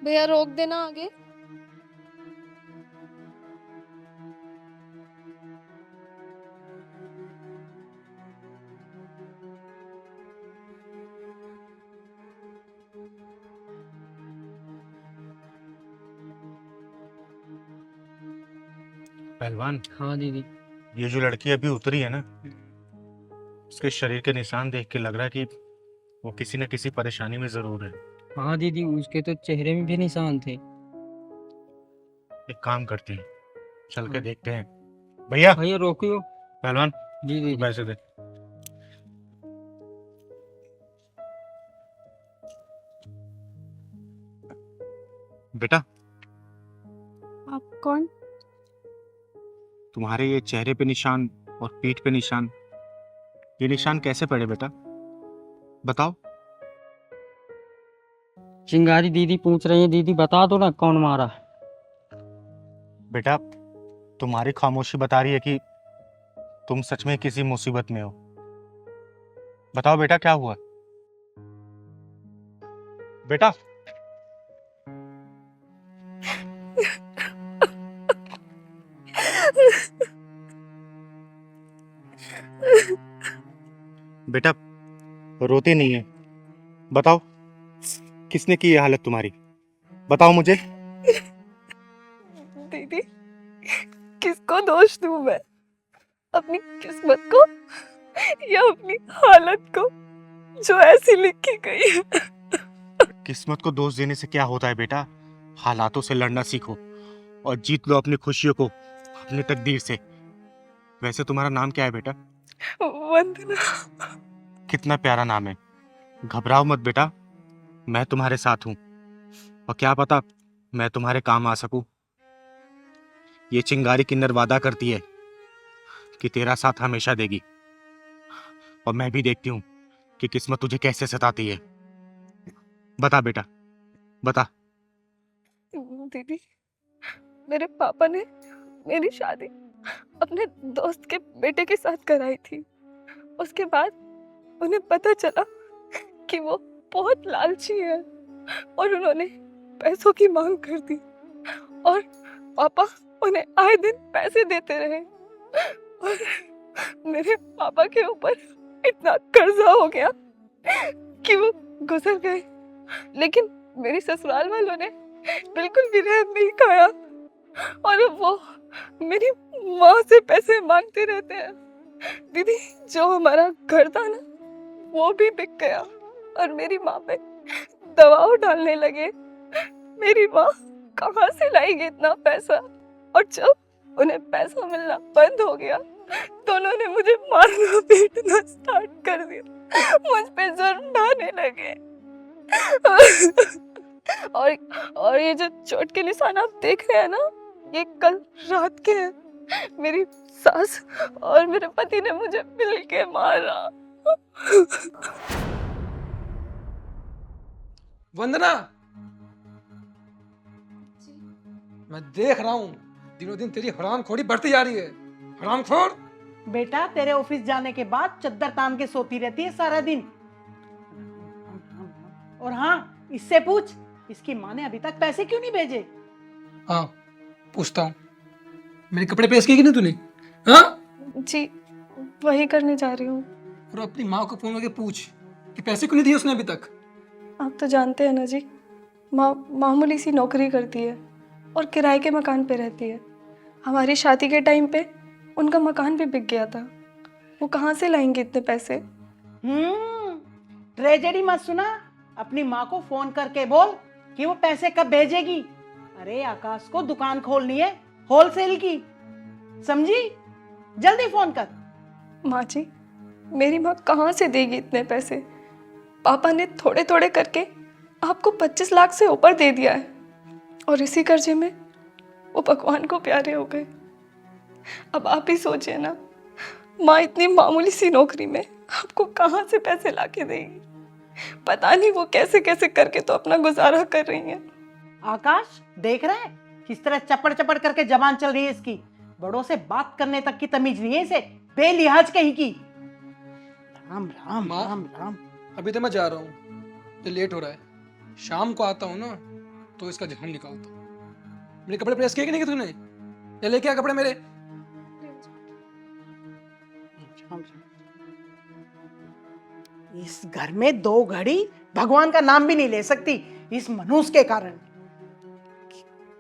भैया रोक देना आगे। पहलवान, हाँ दीदी। ये जो लड़की अभी उतरी है ना, उसके शरीर के निशान देख के लग रहा है कि वो किसी न किसी परेशानी में जरूर है। हाँ दीदी, उसके तो चेहरे में भी निशान थे। एक काम करते हैं, चल के हाँ। देखते हैं। भैया, भैया रोकियो। पहलवान जी तू दीदी। पैसे दे। बेटा, आप कौन? तुम्हारे ये चेहरे पे निशान और पीठ पे निशान, ये निशान कैसे पड़े बेटा? बताओ। चिंगारी दीदी पूछ रही है, दीदी बता दो ना कौन मारा। बेटा, तुम्हारी खामोशी बता रही है कि तुम सच में किसी मुसीबत में हो। बताओ बेटा, क्या हुआ? बेटा, बेटा रोती नहीं है। बताओ, किसने की ये हालत तुम्हारी? बताओ मुझे। दीदी, किसको दोष दूं मैं? अपनी किस्मत को या अपनी हालत को जो ऐसी लिखी गई है? किस्मत को दोष देने से क्या होता है बेटा? हालातों से लड़ना सीखो और जीत लो अपनी खुशियों को अपनी तकदीर से। वैसे तुम्हारा नाम क्या है बेटा? वंदना। कितना प्यारा नाम है। घबराओ मत बेटा, मैं तुम्हारे साथ हूं और क्या पता मैं तुम्हारे काम आ सकूं। ये चिंगारी किन्नर वादा करती है कि तेरा साथ हमेशा देगी, और मैं भी देखती हूँ कि किस्मत तुझे कैसे सताती है। बता बेटा, बता। दीदी, मेरे पापा ने मेरी शादी अपने दोस्त के बेटे के साथ कराई थी। उसके बाद उन्हें पता चला कि वो बहुत लालची है और उन्होंने पैसों की मांग कर दी, और पापा उन्हें आए दिन पैसे देते रहे, और मेरे पापा के ऊपर इतना कर्जा हो गया कि वो गुजर गए। लेकिन मेरी ससुराल वालों ने बिल्कुल भी रहम नहीं खाया और अब वो मेरी माँ से पैसे मांगते रहते हैं। दीदी, जो हमारा घर था ना, वो भी बिक गया और मेरी माँ पे दबाव डालने लगे। मेरी माँ कहाँ से लाएगी इतना पैसा? और जब उन्हें पैसा मिलना बंद हो गया तो उन्होंने मुझे मारना पीटना स्टार्ट कर दिया, मुझ पे जुर्म ढाने लगे। और ये जो चोट के निशान आप देख रहे हैं ना, ये कल रात के हैं। मेरी सास और मेरे पति ने मुझे मिल के मारा। वंदना, मैं देख रहा हूँ दिनों दिन तेरी हरामखोरी बढ़ती जा रही है। हरामखोर। बेटा, तेरे ऑफिस जाने के बाद चद्दर तान के सोती रहती है सारा दिन। और हाँ, इससे पूछ, इसकी माँ ने अभी तक पैसे क्यों नहीं भेजे? हाँ, पूछता हूँ। मेरे कपड़े प्रेस किए कि नहीं तूने? हाँ? जी, वही करने जा रही हूँ। और अपनी माँ को फोन करके पूछ कि पैसे क्यों नहीं दिए उसने अभी तक। आप तो जानते हैं ना जी, माँ मामूली सी नौकरी करती है और किराए के मकान पे रहती है। हमारी शादी के टाइम पे उनका मकान भी बिक गया था। वो कहाँ से लाएंगे इतने पैसे? ट्रेजेडी मत सुना। अपनी माँ को फोन करके बोल कि वो पैसे कब भेजेगी। अरे आकाश को दुकान खोलनी है, होलसेल की, समझी? जल्दी फोन कर। माँ जी, मेरी माँ कहाँ से देगी इतने पैसे? पापा ने थोड़े थोड़े करके आपको 25 लाख से ऊपर दे दिया है, और इसी कर्जे में वो भगवान को प्यारे हो गए। अब आप ही सोचिए ना, माँ इतनी मामूली सी नौकरी में आपको कहाँ से पैसे लाके देगी? पता नहीं वो कैसे कैसे करके तो अपना गुजारा कर रही हैं। आकाश, देख रहा है किस तरह चपड़ चपड़ करके जबान चल रही है इसकी। बड़ों से बात करने तक की तमीज नहीं है इसे, बेलिहाज कहीं की। राम राम माँ? राम राम। अभी तो मैं जा रहा हूँ, तो लेट हो रहा है। शाम को आता हूँ ना, तो इसका ध्यान निकालता हूँ। मेरे कपड़े प्रेस किए कि नहीं कि तूने? या लेके आ कपड़े मेरे। इस घर में 2 घड़ी भगवान का नाम भी नहीं ले सकती इस मनहूस के कारण।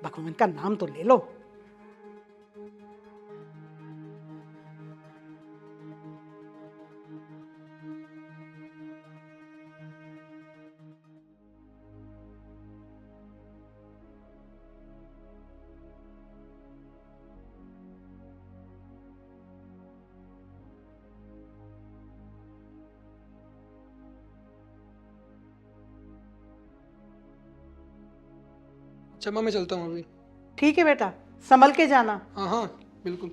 भगवान का नाम तो ले लो। अच्छा माँ, मैं चलता हूँ अभी। ठीक है बेटा, संभल के जाना। हाँ हाँ बिल्कुल,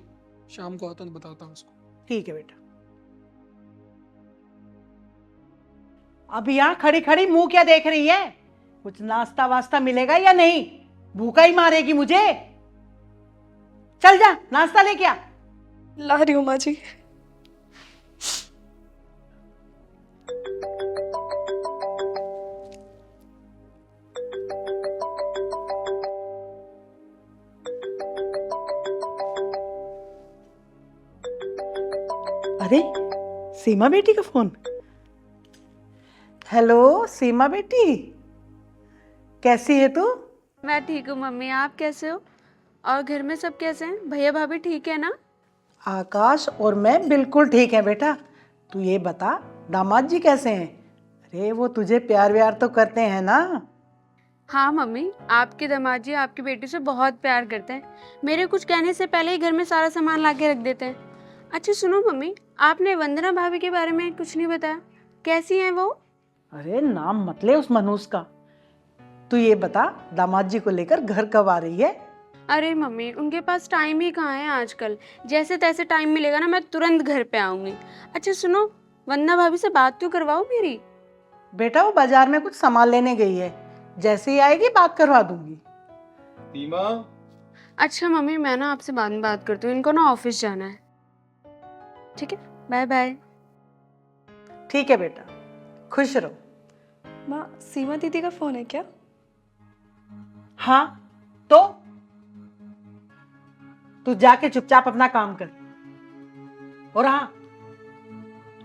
शाम को आता हूँ तो बताता हूँ उसको। ठीक है बेटा। अब यहाँ खड़ी खड़ी मुंह क्या देख रही है? कुछ नाश्ता वास्ता मिलेगा या नहीं? भूखा ही मारेगी मुझे। चल जा, नाश्ता लेके आ। ला रही हूँ माँ जी। अरे सीमा बेटी का फोन। हेलो सीमा बेटी, कैसी है तू? मैं ठीक हूँ मम्मी, आप कैसे हो? और घर में सब कैसे हैं? भैया भाभी ठीक है ना? आकाश और मैं बिल्कुल ठीक है बेटा। तू ये बता, दामाद जी कैसे हैं? अरे वो तुझे प्यार व्यार तो करते हैं ना? हाँ मम्मी, आपके दामाद जी आपकी बेटी से बहुत प्यार करते हैं। मेरे कुछ कहने से पहले ही घर में सारा सामान ला के रख देते हैं। अच्छा सुनो मम्मी, आपने वंदना भाभी के बारे में कुछ नहीं बताया, कैसी हैं वो? अरे नाम मत ले उस मनूस का। तू ये बता, दामाद जी को लेकर घर कब आ रही है? अरे मम्मी, उनके पास टाइम ही कहाँ है आजकल। जैसे तैसे टाइम मिलेगा ना, मैं तुरंत घर पे आऊंगी। अच्छा सुनो, वंदना भाभी से बात तो करवाओ मेरी। बेटा वो बाजार में कुछ सामान लेने गई है, जैसे ही आएगी बात करवा दूंगी। सीमा, अच्छा मम्मी, मैं ना आपसे बाद में बात करती हूँ, इनको ना ऑफिस जाना है। ठीक है, बाय बाय। ठीक है बेटा, खुश रहो। माँ, सीमा दीदी का फोन है क्या? हाँ तो तू जाके चुपचाप अपना काम कर। और हाँ,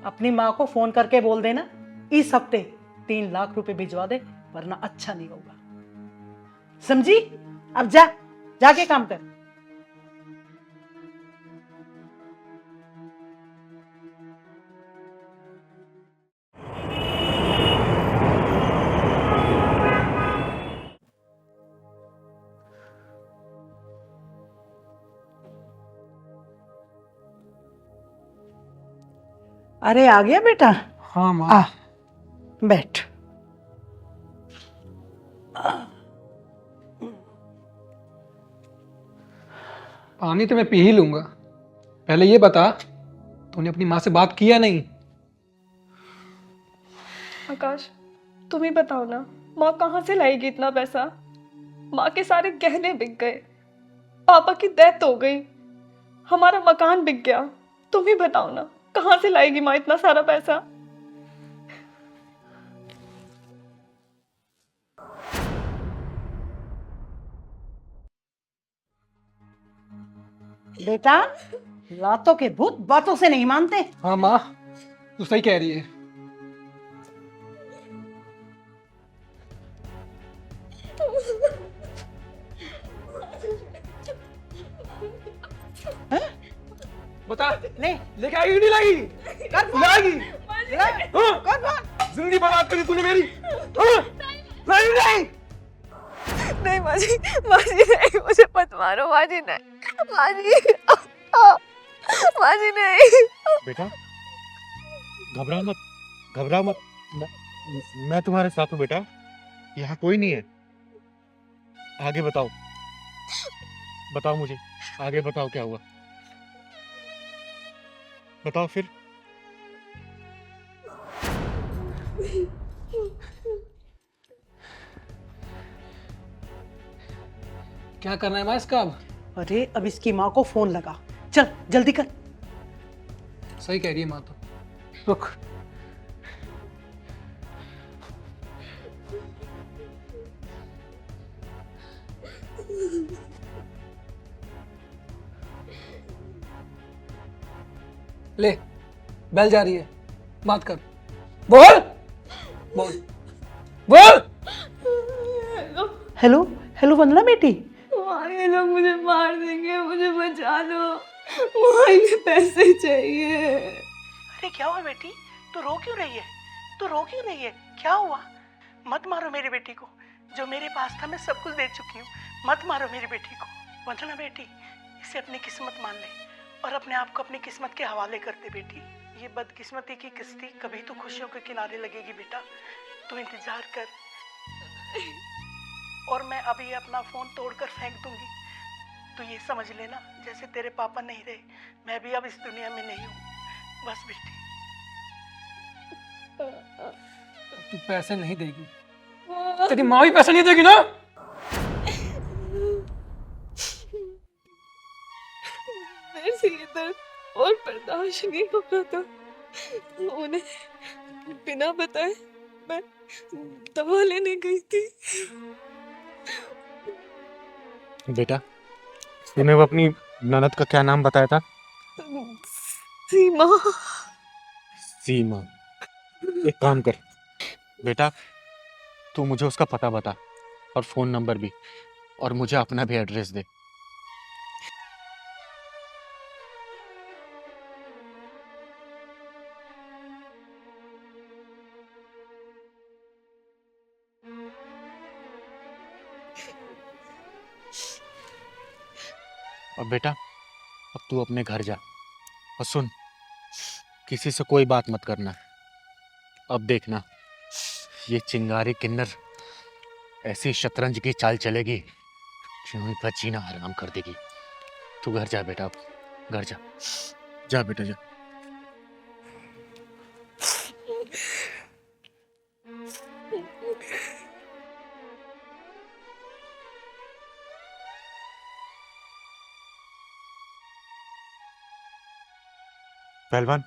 अपनी माँ को फोन करके बोल देना इस हफ्ते 3 लाख रुपए भिजवा दे, वरना अच्छा नहीं होगा, समझी? अब जा, जाके काम कर। अरे आ गया बेटा? हाँ माँ। आ बैठ। पानी तो मैं पी ही लूंगा, पहले ये बता तूने अपनी माँ से बात की या नहीं? आकाश, तुम ही बताओ ना, माँ कहाँ से लाएगी इतना पैसा? माँ के सारे गहने बिक गए, पापा की डेथ हो गई, हमारा मकान बिक गया। तुम ही बताओ ना, कहाँ से लाएगी माँ इतना सारा पैसा? बेटा, लातों के भूत बातों से नहीं मानते। हाँ माँ, तू सही कह रही है। बता, ले लेके आएगी कि नहीं लाएगी? कर फोन। लाएगी? हाँ, कर फोन। जिंदगी बर्बाद करी तूने मेरी। हाँ? नहीं नहीं। नहीं माँ जी नहीं, मुझे मत मारो माँ जी, नहीं माँ जी, माँ जी नहीं। बेटा घबराओ मत, मैं तुम्हारे साथ हूँ बेटा, यहाँ कोई नहीं है। आगे बताओ मुझे, आगे बताओ क्या हुआ, बताओ फिर। क्या करना है माँ इसका अब? अरे अब इसकी माँ को फोन लगा, चल जल्दी कर। सही कह रही है माँ तो। रुक। ले, बेल जा रही है, बात कर। बोल बोल बोल। हेलो हेलो वंदना बेटी। वहाँ ये लोग मुझे मार देंगे, मुझे बचा लो, वहाँ इन्हें पैसे चाहिए। अरे क्या हुआ बेटी, तू रो क्यों रही है? तू रो क्यों रही है? क्या हुआ? मत मारो मेरी बेटी को, जो मेरे पास था मैं सब कुछ दे चुकी हूँ। मत मारो मेरी बेटी को। वंदना बेटी, इसे अपनी किस्मत मान ले और अपने आप को अपनी किस्मत के हवाले कर दे बेटी। ये बदकिस्मती की किस्ती कभी तो खुशियों के किनारे लगेगी बेटा, तू इंतजार कर। और मैं अभी अपना फोन तोड़कर फेंक दूंगी। तू ये समझ लेना, जैसे तेरे पापा नहीं रहे, मैं भी अब इस दुनिया में नहीं हूँ। बस बेटी। तू पैसे नहीं देगी, तेरी माँ भी पैसे नहीं देगी ना। मेरे से ये दर्द और बर्दाश्त नहीं हो रहा था। उन्हें बिना बताए मैं दवा लेने गई थी। बेटा, तूने वो अपनी ननद का क्या नाम बताया था? सीमा। सीमा। एक काम कर बेटा, तू मुझे उसका पता बता और फोन नंबर भी, और मुझे अपना भी एड्रेस दे। और बेटा, अब तू अपने घर जा और सुन, किसी से कोई बात मत करना। अब देखना, ये चिंगारी किन्नर ऐसी शतरंज की चाल चलेगी जो इनका जीना हराम कर देगी। तू घर जा बेटा, अब घर जा। जा बेटा जा। पहलवान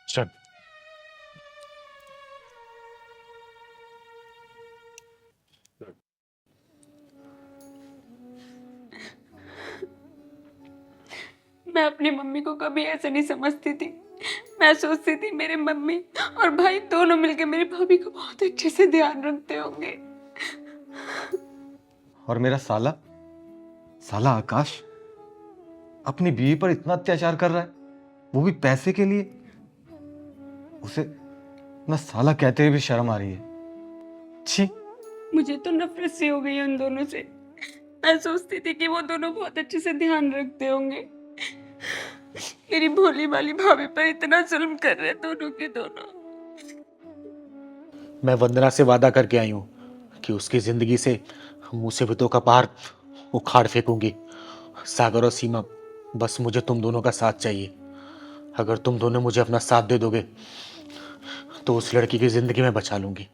चल। मैं अपनी मम्मी को कभी ऐसे नहीं समझती थी। मैं सोचती थी मेरे मम्मी और भाई दोनों मिलकर मेरी भाभी को बहुत अच्छे से ध्यान रखते होंगे। और मेरा साला साला आकाश अपनी बीवी पर इतना अत्याचार कर रहा है, वो भी पैसे के लिए। उसे ना साला कहते हुए भी शर्म आ रही है। छी। मुझे तो नफरत सी हो गई है उन दोनों से। मैं सोचती थी कि वो दोनों बहुत अच्छे से ध्यान रखते होंगे। मेरी भोली भाली भाभी पर इतना जुल्म कर रहे दोनों के दोनों। मैं वंदना से वादा करके आई हूँ कि उसकी जिंदगी से मुसीबतों का पहाड़ उखाड़ फेंकूंगी। सागर और सीमा, बस मुझे तुम दोनों का साथ चाहिए। अगर तुम दोनों मुझे अपना साथ दे दोगे तो उस लड़की की जिंदगी में बचा लूंगी।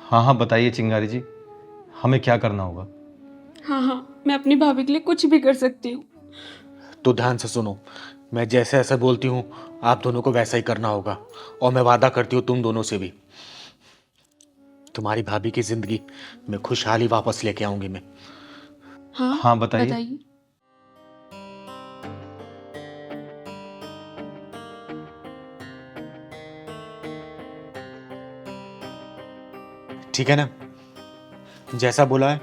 हाँ हाँ बताइए चिंगारी जी, हमें क्या करना होगा? हाँ, मैं अपनी भाभी के लिए कुछ भी कर सकती हूँ। तो ध्यान से सुनो, मैं जैसे ऐसा बोलती हूँ आप दोनों को वैसा ही करना होगा। और मैं वादा करती हूँ तुम दोनों से भी, तुम्हारी भाभी की जिंदगी में खुशहाली वापस लेके आऊंगी मैं। हाँ बताइए। ठीक है ना, जैसा बोला है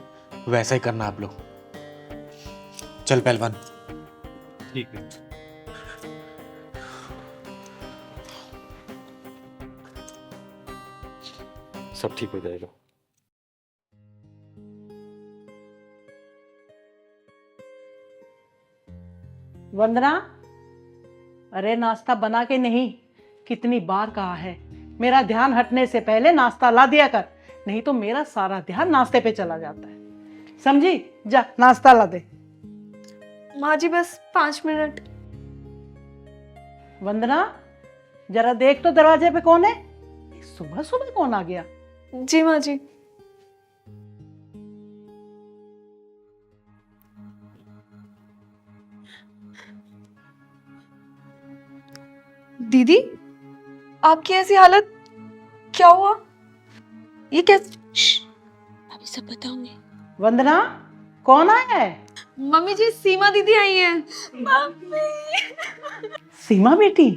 वैसा ही करना आप लोग। चल पहलवान। ठीक है। सब ठीक हो जाएगा। वंदना, अरे नाश्ता बना के नहीं, कितनी बार कहा है मेरा ध्यान हटने से पहले नाश्ता ला दिया कर, नहीं तो मेरा सारा ध्यान नाश्ते पे चला जाता है। समझी? जा नाश्ता ला दे। माँ जी बस 5 मिनट। वंदना, जरा देख तो दरवाजे पे कौन है? सुबह सुबह कौन आ गया? जी माँ जी। दीदी, आपकी ऐसी हालत, क्या हुआ? ये कैसे? अभी सब बताऊंगी। वंदना, कौन आया है? मम्मी जी, सीमा दीदी आई हैं। मम्मी। सीमा बेटी,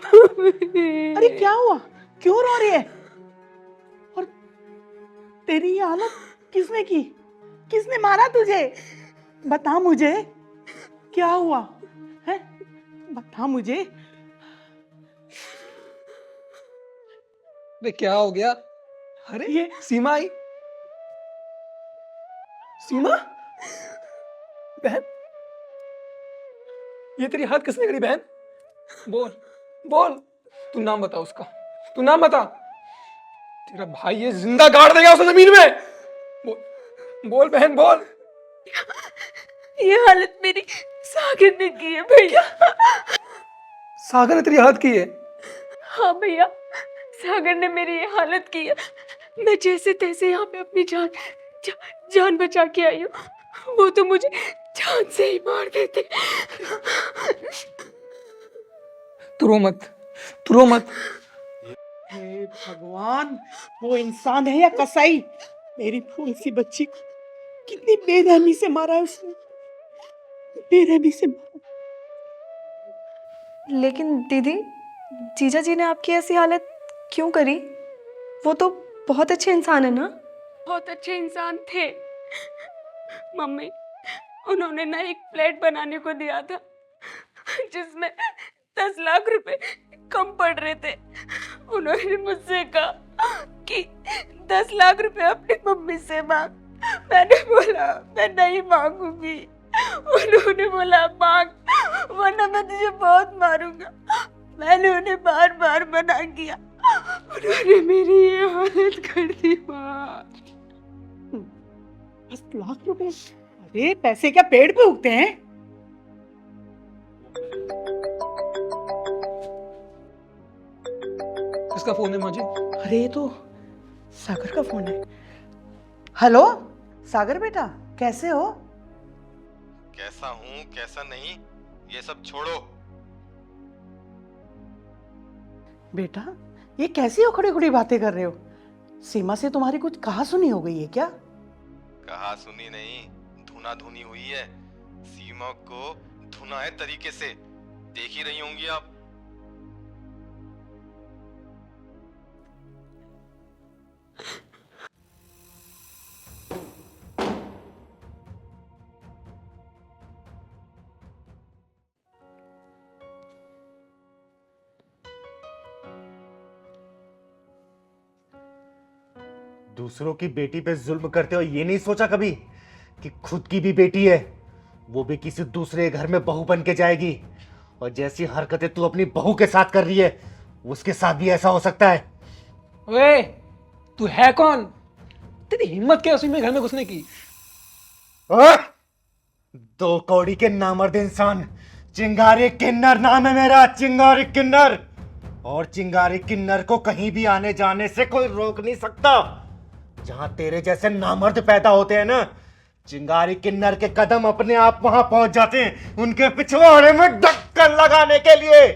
अरे क्या हुआ? क्यों रो रही है? और तेरी ये हालत किसने की? किसने मारा तुझे? बता मुझे, क्या हुआ है? बता मुझे। अरे क्या हो गया? अरे ये सीमा आई। सीमा, बहन, ये तेरी हाथ किसने करी बहन? बोल बोल, तू नाम बता उसका, तू नाम बता। तेरा भाई ये जिंदा गाड़ देगा उसे जमीन में। बोल बोल बहन बोल। ये हालत मेरी सागर ने की है भैया। सागर ने तेरी हाथ की है? हाँ भैया, सागर ने मेरी ये हालत की है। मैं जैसे तैसे यहाँ पे अपनी जान बचा के आई हूँ। वो तो मुझे जान से ही मार देते। तू रो मत, तू रो मत। हे भगवान, वो इंसान है या कसाई? मेरी फूल सी बच्ची को कितनी बेरहमी से मारा है उसने, बेरहमी से मारा। लेकिन दीदी, जीजा जी ने आपकी ऐसी हालत क्यों करी? वो तो बहुत अच्छे इंसान है ना? बहुत अच्छे इंसान थे मम्मी। उन्होंने ना एक फ्लैट बनाने को दिया था जिसमें 10 लाख रुपए कम पड़ रहे थे। उन्होंने मुझसे कहा कि 10 लाख रुपए अपनी मम्मी से मांग। मैंने बोला मैं नहीं मांगूंगी। उन्होंने बोला मांग, वरना मैं तुझे बहुत मारूंगा। मैंने उन्हें बार बार मना किया। उन्होंने मेरी ये हालत कर दी माँ। 10 लाख रुपए? अरे पैसे क्या पेड़ पे उगते हैं? किसका फोन है माँ जी? अरे ये तो सागर का फोन है। हेलो सागर बेटा, कैसे हो? कैसा हूँ कैसा नहीं ये सब छोड़ो। बेटा, ये कैसी उखड़ी उखड़ी बातें कर रहे हो? सीमा से तुम्हारी कुछ कहा सुनी हो गई है क्या? कहा सुनी नहीं, धुना धुनी हुई है। सीमा को धुना है तरीके से, देख ही रही होंगी आप। दूसरों की बेटी पे जुल्म करते हो ये नहीं सोचा कभी कि खुद की भी बेटी है, वो भी किसी दूसरे घर में बहू बन के जाएगी। और जैसी हरकतें तू अपनी बहू के साथ कर रही है उसके साथ भी ऐसा हो सकता है। ओए, तू है कौन? तेरी हिम्मत क्या उसी में घर में घुसने की? आह! 2 कौड़ी के नामर्द इंसान। चिंगारी किन्नर नाम है मेरा, चिंगारी किन्नर। और चिंगारी किन्नर को कहीं भी आने जाने से कोई रोक नहीं सकता। जहां तेरे जैसे नामर्द पैदा होते हैं ना, चिंगारी किन्नर के कदम अपने आप वहां पहुंच जाते हैं उनके पिछवाड़े में ढक्कन लगाने के लिए।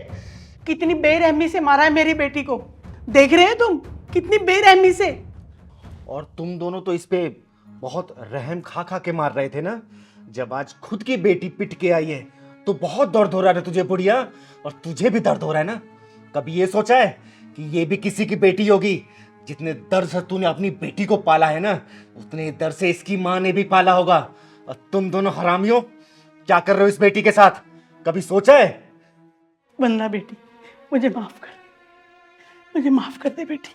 कितनी बेरहमी से मारा है मेरी बेटी को, देख रहे हो तुम? कितनी बेरहमी से। और तुम दोनों तो इस पे बहुत रहम खा खा के मार रहे थे ना। जब आज खुद की बेटी पिट के आई है तो बहुत दर्द हो रहा है तुझे बुढ़िया, और तुझे भी दर्द हो रहा है ना। कभी ये सोचा है कि ये भी किसी की बेटी होगी? जितने दर्द से तूने अपनी बेटी को पाला है ना, उतने दर्द से इसकी माँ ने भी पाला होगा। और तुम दोनों हरामियों क्या कर रहे हो इस बेटी के साथ? कभी सोचा है? वंदना बेटी, मुझे माफ कर, मुझे माफ कर दे बेटी,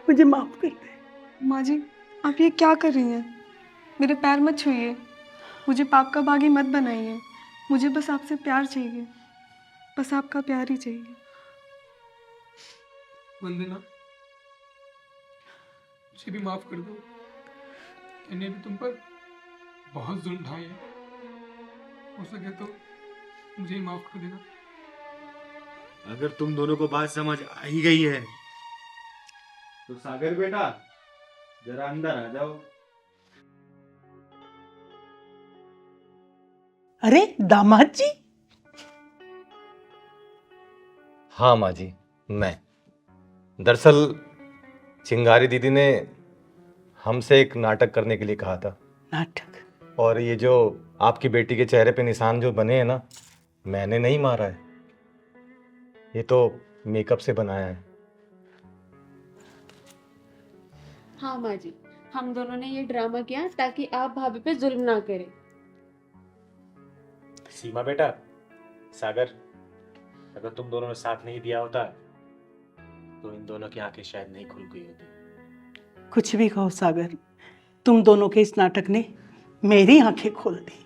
मुझे माफ कर दे। माँ जी, आप ये क्या कर रही हैं? मेरे पैर मत छूइए, मुझे पाप का बागी मत बनाइए। मुझे बस आपसे प्यार चाहिए, बस आपका प्यार ही चाहिए। वंदना, मुझे भी माफ कर दो। मैंने भी तुम पर बहुत जुल्म ढाए हैं। हो सके तो मुझे ही माफ कर देना। अगर तुम दोनों को बात समझ आ ही गई है तो सागर बेटा जरा अंदर आ जाओ। अरे दामाद जी, हाँ माँ जी, मैं दरअसल चिंगारी दीदी ने हमसे एक नाटक करने के लिए कहा था। नाटक? और ये जो आपकी बेटी के चेहरे पे निशान जो बने हैं ना, मैंने नहीं मारा है, ये तो मेकअप से बनाया है। हाँ माँ जी, हम दोनों ने ये ड्रामा किया ताकि आप भाभी पे जुल्म ना करें। सीमा बेटा, सागर, अगर तुम दोनों ने साथ नहीं दिया होता तो इन दोनों की आंखें शायद नहीं खुल गई होती। कुछ भी कहो सागर, तुम दोनों के इस नाटक ने मेरी आंखें खोल दी।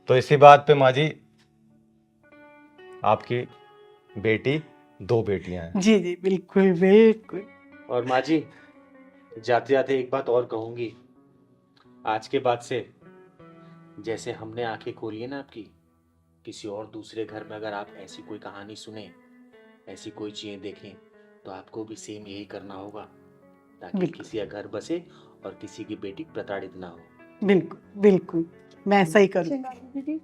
तो इसी बात पे माँ जी, आपकी बेटी 2 बेटियां हैं। जी जी बिल्कुल बिल्कुल। और माँ जी, जाते जाते एक बात और कहूंगी, आज के बाद से जैसे हमने आंखें खोली है ना आपकी, किसी और दूसरे घर में अगर आप ऐसी कोई कहानी सुने, ऐसी कोई चीजें देखें, तो आपको भी सेम यही करना होगा, ताकि बिल्कुल। किसी का घर बसे और किसी की बेटी प्रताड़ित ना हो। बिल्कुल बिल्कुल, मैं ऐसा ही करूँ। दीदी,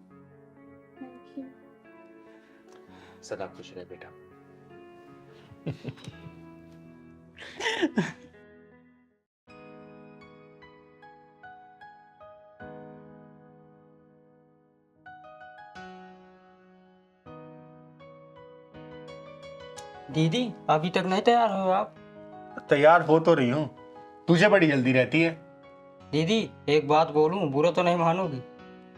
सदा खुश रहे बेटा। दीदी अभी तक नहीं तैयार हो आप? तैयार हो तो रही हूँ, तुझे बड़ी जल्दी रहती है। दीदी एक बात बोलूं, बुरा तो नहीं मानोगी?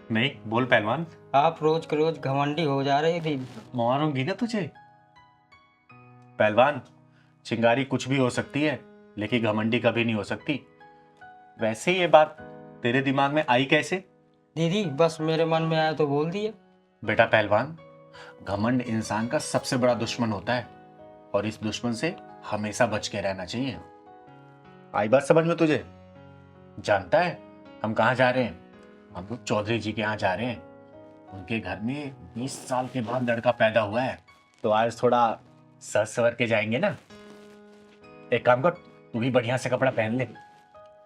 नहीं, बोल पहलवान। आप रोज के रोज घमंडी हो जा रहे दीदी। मारूंगी ना तुझे। पहलवान, चिंगारी कुछ भी हो सकती है, लेकिन घमंडी कभी नहीं हो सकती। वैसे ये बात तेरे दिमाग में आई कैसे? दीदी बस मेरे मन में आया तो बोल दिया। बेटा पहलवान, घमंड इंसान का सबसे बड़ा दुश्मन होता है, और इस दुश्मन से हमेशा बच के रहना चाहिए। आई बात समझ में तुझे? जानता है हम कहाँ जा रहे हैं? हम लोग चौधरी जी के यहाँ जा रहे हैं। उनके घर में 20 साल के बाद लड़का पैदा हुआ है, तो आज थोड़ा सज सवर के जाएंगे ना। एक काम कर, तू भी बढ़िया से कपड़ा पहन ले।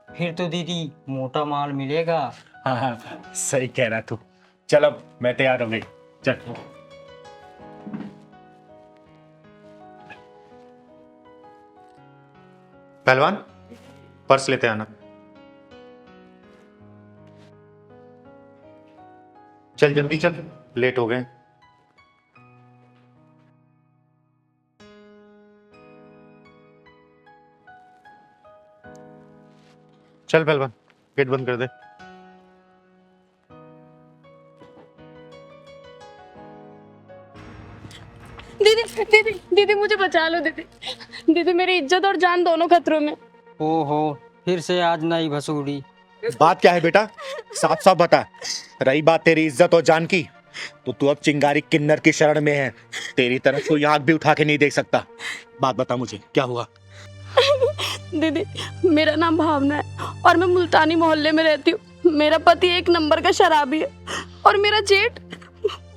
फिर तो दीदी मोटा माल मिलेगा। हाँ हाँ, सही कह रहा तू। चल अब मैं तैयार हो गई, चल। पहलवान, पर्स लेते आना। चल जल्दी चल, लेट हो गए। चल पहलवान, गेट बंद कर दे। दीदी दीदी दीदी मुझे बचा लो दीदी। दीदी मेरी इज्जत और जान दोनों खतरों में। ओहो, फिर से आज नई भसूड़ी। बात क्या है बेटा, साफ साफ बता। रही बात तेरी इज्जत और जान की, तो तू अब चिंगारी किन्नर की शरण में है। तेरी तरफ कोई आंख भी उठा के नहीं देख सकता। बात बता मुझे, क्या हुआ? दीदी मेरा नाम भावना है और मैं मुल्तानी मोहल्ले में रहती हूँ। मेरा पति 1 नंबर का शराबी है और मेरा जेठ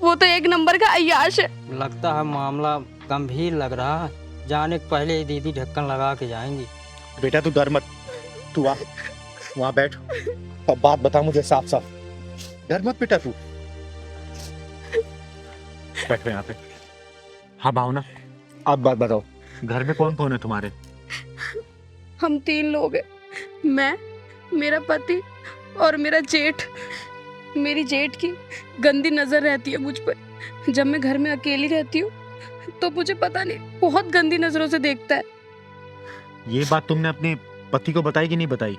वो तो 1 नंबर का अय्याश है। लगता है मामला गंभीर लग रहा है। जाने के पहले ही दीदी ढक्कन लगा के जाएंगी। बेटा तू डर मत, तू आ वहां बैठ, अब बात बता मुझे साफ साफ। डर मत बेटा तू, बैठ यहाँ पे। हाँ भावना, अब बात बताओ, घर में कौन कौन है तुम्हारे? हम 3 लोग हैं, मैं, मेरा पति और मेरा जेठ। मेरी जेठ की गंदी नजर रहती है मुझ पर। जब मैं घर में अकेली रहती हूँ तो मुझे पता नहीं बहुत गंदी नजरों से देखता है। ये बात तुमने अपने पति को बताई कि नहीं बताई?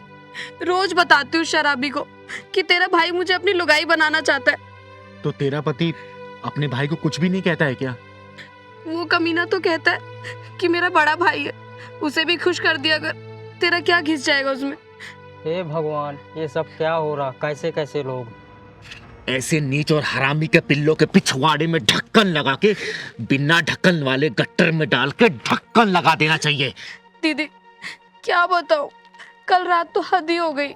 रोज बताती हूँ शराबी को कि तेरा भाई मुझे अपनी लुगाई बनाना चाहता है। तो तेरा पति अपने भाई को कुछ भी नहीं कहता है क्या? वो कमीना तो कहता है कि मेरा बड़ा भाई है, उसे भी खुश कर दिया अगर, तेरा क्या घिस जाएगा उसमें। हे भगवान, ये सब क्या हो रहा? कैसे कैसे लोग। ऐसे नीच और हरामी के पिल्लों के पिछवाड़े में ढक्कन लगा के, बिना ढक्कन वाले गट्टर में डाल के ढक्कन लगा देना चाहिए। दीदी क्या बताऊं, कल रात तो हद ही हो गई।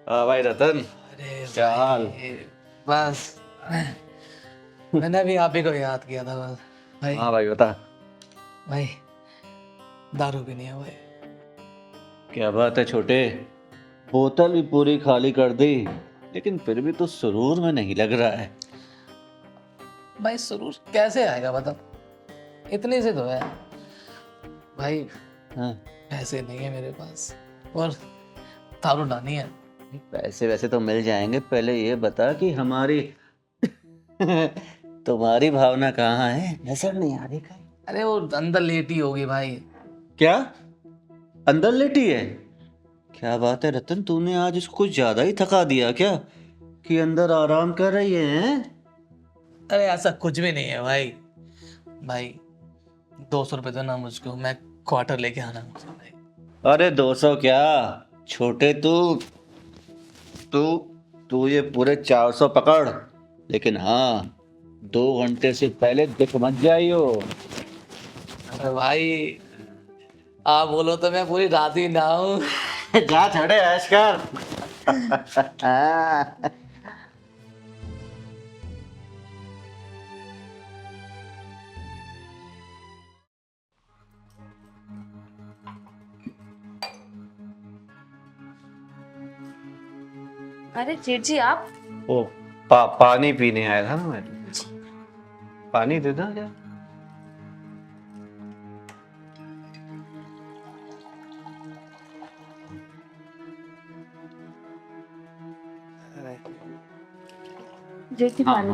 भाई रतन, क्या हाल? बस मैंने भी आप ही को याद किया था बस भाई। हाँ भाई बता। भाई दारू भी नहीं है भाई। क्या बात है छोटे, बोतल भी पूरी खाली कर दी, लेकिन फिर भी तो सुरूर में नहीं लग रहा है। भाई सुरूर कैसे आएगा बता, इतने से तो है भाई। हाँ, पैसे नहीं है मेरे पास और दारू लानी है। पैसे वैसे तो मिल जाएंगे, पहले ये बता कि हमारी तुम्हारी भावना कहाँ है, नजर नहीं आ रही कहीं। अरे वो अंदर लेटी होगी भाई। क्या अंदर लेटी है? क्या बात है रतन, तूने आज इसको कुछ ज्यादा ही थका दिया क्या कि अंदर आराम कर रही है? अरे ऐसा कुछ भी नहीं है भाई। भाई 200 रुपए दो ना मुझको, मैं क्वार्टर लेके आना मुझे भाई। अरे 200 क्या छोटे, तू ये पूरे 400 पकड़, लेकिन हाँ 2 घंटे से पहले दिख मत जाइयो। अरे भाई आप बोलो तो मैं पूरी रात ही ना हूँ। जा छड़े ऐश कर। अरे जेठ जी आप ओ पानी पीने आया था ना मैं। पानी दे दो क्या? जेठ जी पानी।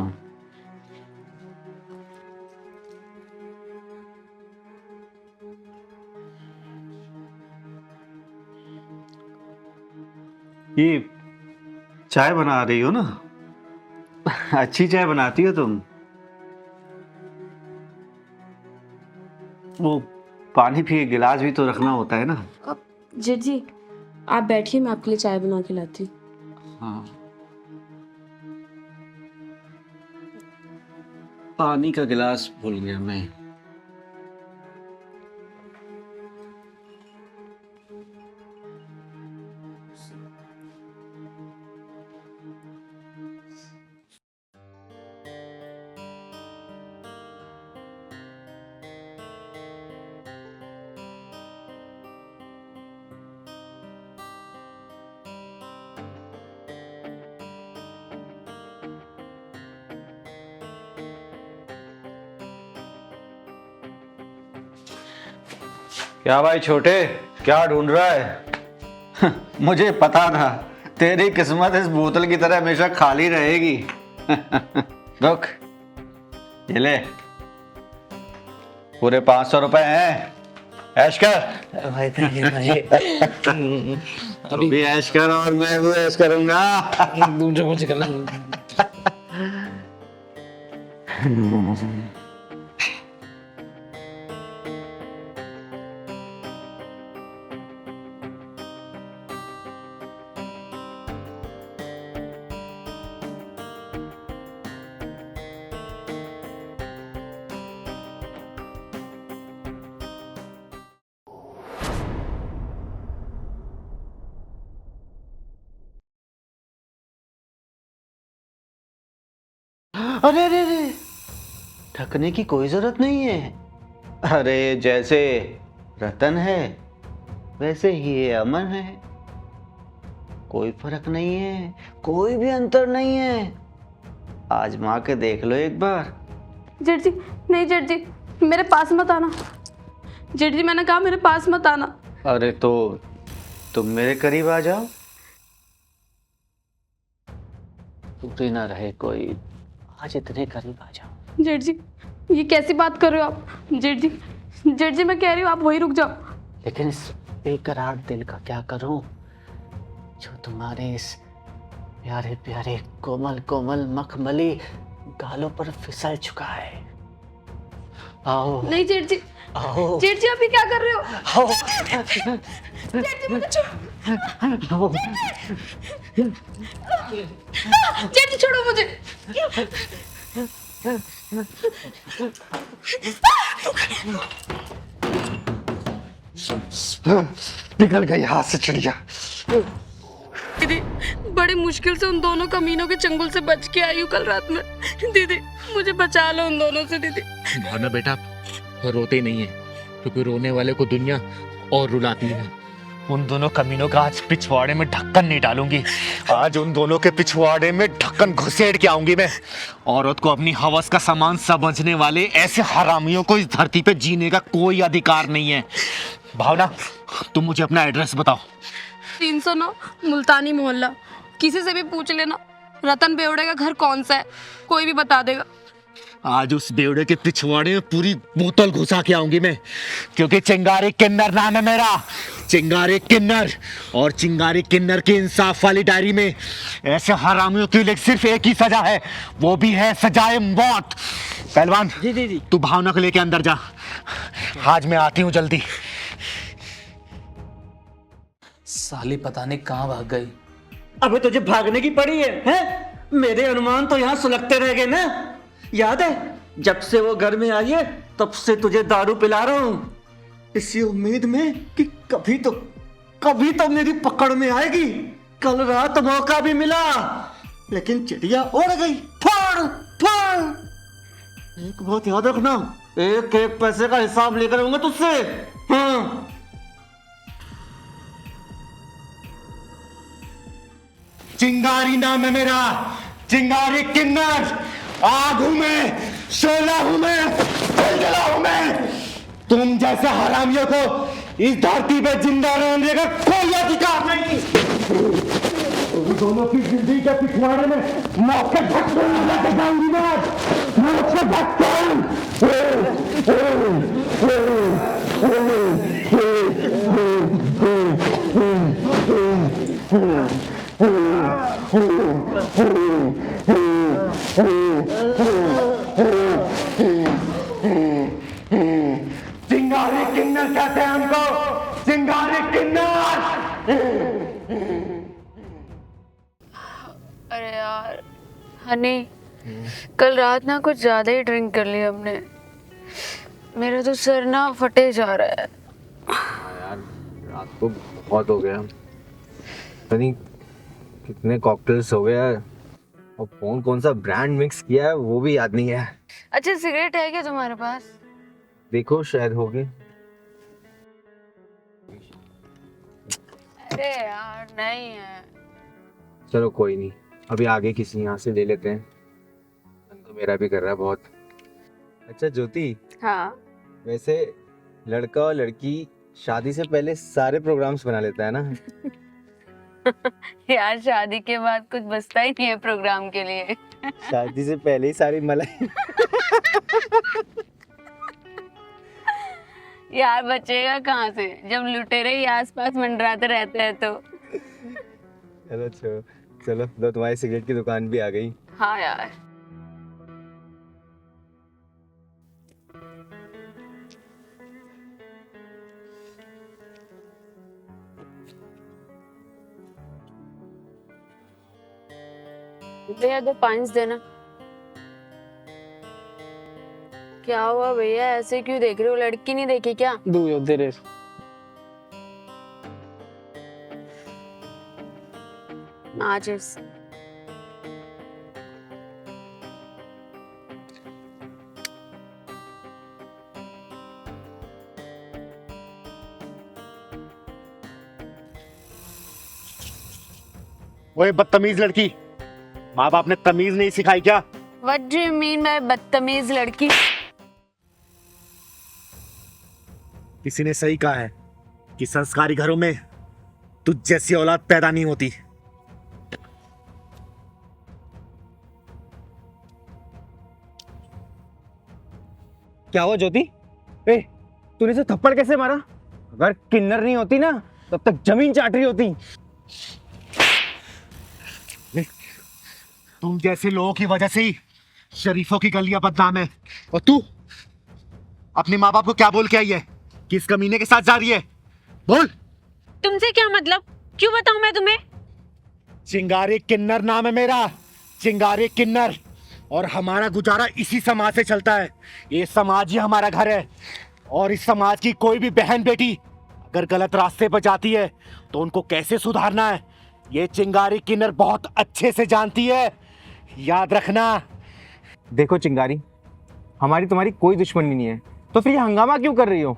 ये चाय बना रही हो ना? अच्छी चाय बनाती हो तुम। वो पानी भी गिलास भी तो रखना होता है ना। अब जेठ जी आप बैठिए, मैं आपके लिए चाय बना के लाती हूँ। हाँ, पानी का गिलास भूल गया मैं। क्या भाई छोटे, क्या ढूंढ रहा है? मुझे पता था तेरी किस्मत इस बोतल की तरह हमेशा खाली रहेगी। रुक, ये ले, पूरे 500 रुपए हैं, ऐश कर। भाई थैंक यू भाई। तू भी ऐश कर और मैं भी ऐश करूंगा। दूसरे मुझे करना। अरे अरे अरे, ढकने की कोई जरूरत नहीं है। अरे जैसे रतन है वैसे ही ये अमन है, कोई फर्क नहीं है, कोई भी अंतर नहीं है। आजमा के देख लो एक बार। जेठ जी नहीं, जेठ जी मेरे पास मत आना। जेठ जी मैंने कहा मेरे पास मत आना। अरे तो तुम मेरे करीब आ जाओ, टूटे ना रहे कोई, आज इतने करीब आ जाओ। जेठ जी ये कैसी बात कर रहे हो आप? जेठ जी मैं कह रही हूँ आप वहीं रुक जाओ। लेकिन इस बेकरार दिल का क्या करूं जो तुम्हारे इस प्यारे प्यारे कोमल कोमल मखमली गालों पर फिसल चुका है। आओ नहीं जेठ जी, आओ जेठ जी आप ये क्या कर रहे हो? आओ जेठ जी मुझे आओ। जेठ जी छोड़ो मुझे। निकल गई हाथ से चिड़िया। दीदी बड़ी मुश्किल से उन दोनों कमीनों के चंगुल से बच के आई हूँ कल रात में। दीदी मुझे बचा लो उन दोनों से। दीदी भावना बेटा रोते नहीं है, क्योंकि रोने वाले को दुनिया और रुलाती है। उन दोनों कमीनों का आज पिछवाड़े में ढक्कन नहीं डालूंगी। आज उन दोनों के पिछवाड़े में ढक्कन घुसेड़ के आऊंगी मैं। औरत को अपनी हवस का सामान समझने वाले ऐसे हरामियों को इस धरती पे जीने का कोई अधिकार नहीं है। भावना, तुम मुझे अपना एड्रेस बताओ। 309 मुल्तानी मोहल्ला। किसी से भी पूछ लेना रतन बेवड़े का घर कौन सा है, कोई भी बता देगा। आज उस बेवड़े के पिछवाड़े में पूरी बोतल घुसा के आऊंगी मैं, क्योंकि चिंगारी किन्नर नाम है मेरा, चिंगारी किन्नर। और चिंगारी किन्नर की इंसाफ वाली डायरी में ऐसे हरामियों के लिए सिर्फ एक ही सजा है, वो भी है सजाए मौत। पहलवान, जी जी जी। तू भावना को लेके अंदर जा, आज मैं आती हूँ जल्दी। साली पता नहीं कहाँ भाग गई। अबे तुझे भागने की पड़ी है? मेरे अनुमान तो यहाँ सुलगते रह गए ना। याद है जब से वो घर में आई है तब से तुझे दारू पिला रहा हूँ, इसी उम्मीद में कि कभी तो मेरी पकड़ में आएगी। कल रात मौका भी मिला लेकिन चिड़िया उड़ गई। फाड़ फाड़। एक बात याद रखना, एक एक पैसे का हिसाब लेकर आऊंगा तुझसे। हाँ, चिंगारी नाम है मेरा, चिंगारी किन्नर। आग हूं मैं, शोला हूं मैं, जला हूं मैं। तुम जैसे हरामियों को इस धरती पे जिंदा रहने का कोई अधिकार नहीं। तुम दोनों की जिंदगी के पिछवाड़े में मौत के धक्के लेके जाऊंगी मैं, मौत के चिंगारी किन्नर कहते हैं हमको, चिंगारी किन्नर। अरे यार हनी, कल रात ना कुछ ज्यादा ही ड्रिंक कर ली हमने। मेरा तो सर ना फटे जा रहा है। यार रात को बहुत हो गया, पता नहीं कितने कॉकटेल्स हो गया और कौन सा ब्रांड मिक्स किया है वो भी याद नहीं है। अच्छा सिगरेट है क्या तुम्हारे पास? देखो शायद होगी। अरे यार नहीं है। चलो कोई नहीं, अभी आगे किसी यहाँ से ले लेते हैं, मन तो मेरा भी कर रहा है बहुत। अच्छा ज्योति, हाँ वैसे लड़का और लड़की शादी से पहले सारे प्रोग्राम्स बना लेता है ना? यार शादी के बाद कुछ बचता ही नहीं है प्रोग्राम के लिए। शादी से पहले ही सारी मलाई। यार बचेगा कहाँ से जब लुटेरे ही आसपास मंडराते रहते हैं तो। चलो चलो तो तुम्हारी सिगरेट की दुकान भी आ गई। हाँ यार भैया 2 पाइंस देना। क्या हुआ भैया, ऐसे क्यों देख रहे हो? लड़की नहीं देखी क्या? दो दे रे। माचिस। ओए बदतमीज लड़की, माँ बाप ने तमीज नहीं सिखाई क्या? What do you mean by बदतमीज लड़की? किसी ने सही कहा है कि संस्कारी घरों में तुझ जैसी औलाद पैदा नहीं होती। क्या हुआ ज्योति? ए, तूने इसे थप्पड़ कैसे मारा? अगर किन्नर नहीं होती ना तब तक जमीन चाट रही होती। तुम जैसे लोगों की वजह से ही शरीफों की गलियां बदनाम है। और तू अपने माँ बाप को क्या बोल के आई है? किस कमीने के साथ जा रही है? बोल। तुमसे क्या मतलब? क्यों बताऊं मैं तुम्हें? चिंगारी किन्नर नाम है मेरा, चिंगारी किन्नर। और हमारा गुजारा इसी समाज से चलता है। ये समाज ही हमारा घर है। और इस समाज की कोई भी बहन बेटी अगर गलत रास्ते पर जाती है तो उनको कैसे सुधारना है ये चिंगारी किन्नर बहुत अच्छे से जानती है। याद रखना। देखो चिंगारी, हमारी तुम्हारी कोई दुश्मनी नहीं है, तो फिर ये हंगामा क्यों कर रही हो?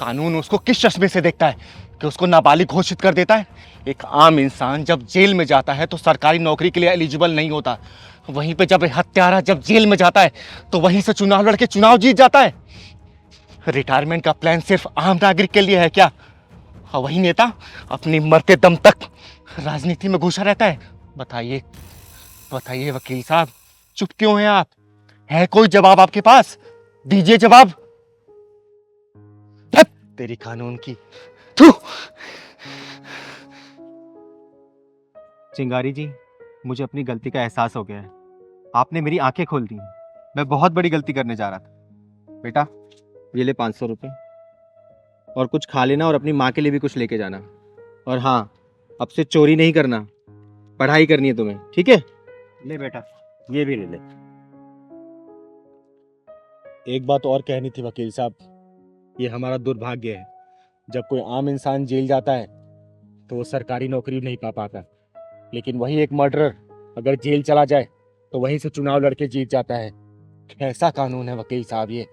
कानून उसको किस चश्मे से देखता है कि उसको नाबालिग घोषित कर देता है? एक आम इंसान जब जेल में जाता है तो सरकारी नौकरी के लिए एलिजिबल नहीं होता, वहीं पे जब हत्यारा जब जेल में जाता है तो वहीं से चुनाव लड़के चुनाव जीत जाता है। रिटायरमेंट का प्लान सिर्फ आम नागरिक के लिए है क्या? और वही नेता अपनी मरते दम तक राजनीति में घुसा रहता है। बताइए बताइए वकील साहब, चुप क्यों हैं आप? है कोई जवाब आपके पास? दीजिए जवाब। धत तेरी कानून की। थू। चिंगारी जी, मुझे अपनी गलती का एहसास हो गया है। आपने मेरी आंखें खोल दी। मैं बहुत बड़ी गलती करने जा रहा था। बेटा ये ले 500 रुपये, और कुछ खा लेना और अपनी माँ के लिए भी कुछ लेके जाना। और हाँ, अब से चोरी नहीं करना, पढ़ाई करनी है तुम्हें, ठीक है? ले बेटा, ये भी ले ले। एक बात और कहनी थी वकील साहब, ये हमारा दुर्भाग्य है, जब कोई आम इंसान जेल जाता है तो वो सरकारी नौकरी नहीं पा पाता, लेकिन वही एक मर्डरर अगर जेल चला जाए तो वहीं से चुनाव लड़के जीत जाता है। कैसा कानून है वकील साहब ये?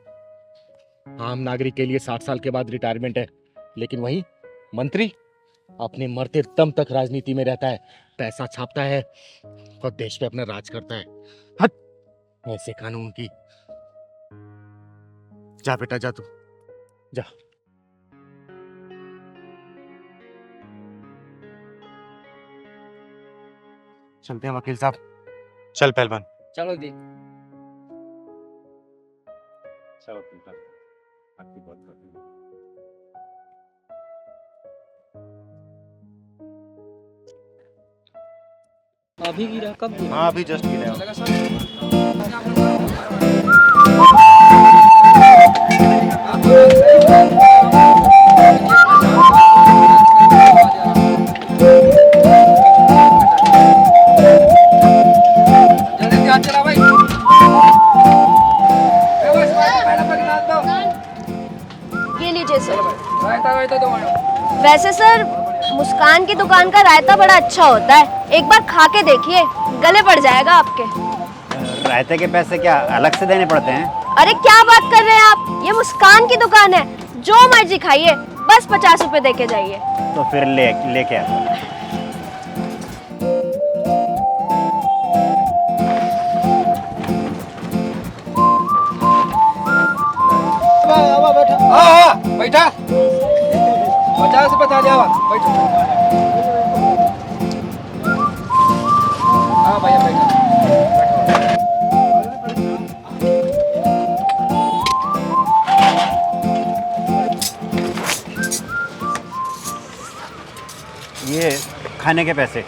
आम नागरिक के लिए 60 साल के बाद रिटायरमेंट है, लेकिन वही मंत्री अपने मरते दम तक राजनीति में रहता है, पैसा छापता है और देश पे अपना राज करता है। हट ऐसे कानून की। जा बेटा जा, तू जा। चलते हैं वकील साहब। चल पहलवान। चलो जी। चलो वकील साहब, आपकी बात करते हैं। अभी गिरा कब? हाँ अभी जस्ट गिरा है। ये लीजिए सर। वैसे सर मुस्कान की दुकान का रायता बड़ा अच्छा होता है, एक बार खा के देखिए, गले पड़ जाएगा आपके। रायते के पैसे क्या अलग से देने पड़ते हैं? अरे क्या बात कर रहे हैं आप, ये मुस्कान की दुकान है, जो मर्जी खाइए, बस 50 रुपए दे के जाइए। तो फिर लेके आ। बैठा 50 रुपए था, बैठो। हाँ भैया बैठो। ये खाने के पैसे।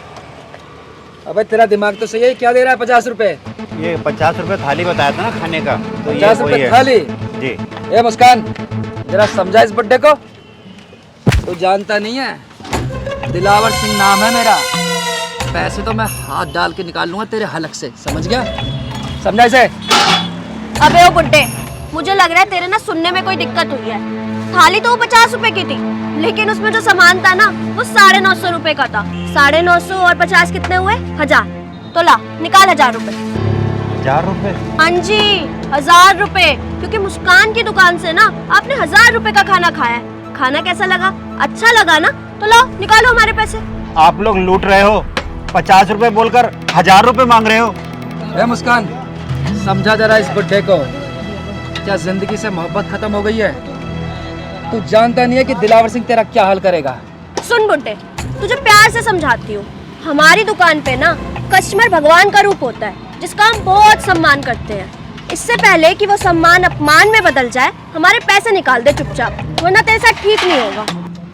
अबे तेरा दिमाग तो सही है, क्या दे रहा है 50 रुपए? ये 50 रुपए थाली बताया था ना खाने का, तो 50 ये वही रुपए है। थाली? जी। ए मुस्कान, जरा समझा इस बुड्ढे को। तू जानता नहीं है, दिलावर सिंह नाम है मेरा। पैसे तो मैं हाथ डाल के निकाल लूंगा तेरे हलक से, समझ गया? समझा इसे? अबे ओ बुड्ढे, मुझे लग रहा है तेरे ना सुनने में कोई दिक्कत हुई है। थाली तो वो 50 रुपए की थी, लेकिन उसमें जो सामान था ना वो 950 रुपए का था। 950 और 50 कितने हुए? 1000। तो ला निकाल 1000 रुपए। 1000 रुपए? हाँ जी 1000 रुपए, क्योंकि मुस्कान की दुकान से ना आपने 1000 रुपए का खाना खाया है। खाना कैसा लगा? अच्छा लगा ना? तो लो निकालो हमारे पैसे। आप लोग लूट रहे हो, 50 रुपए बोलकर 1000 रुपए मांग रहे हो। ए मुस्कान, समझा जरा इस बुड्ढे को, क्या जिंदगी से मोहब्बत खत्म हो गई है? तू जानता नहीं है कि दिलावर सिंह तेरा क्या हाल करेगा? सुन बुड्ढे, तुझे प्यार से समझाती हूँ, हमारी दुकान पे ना कस्टमर भगवान का रूप होता है, जिसका हम बहुत सम्मान करते हैं। इससे पहले कि वो सम्मान अपमान में बदल जाए, हमारे पैसे निकाल दे चुपचाप, वरना तेरे साथ ठीक नहीं होगा।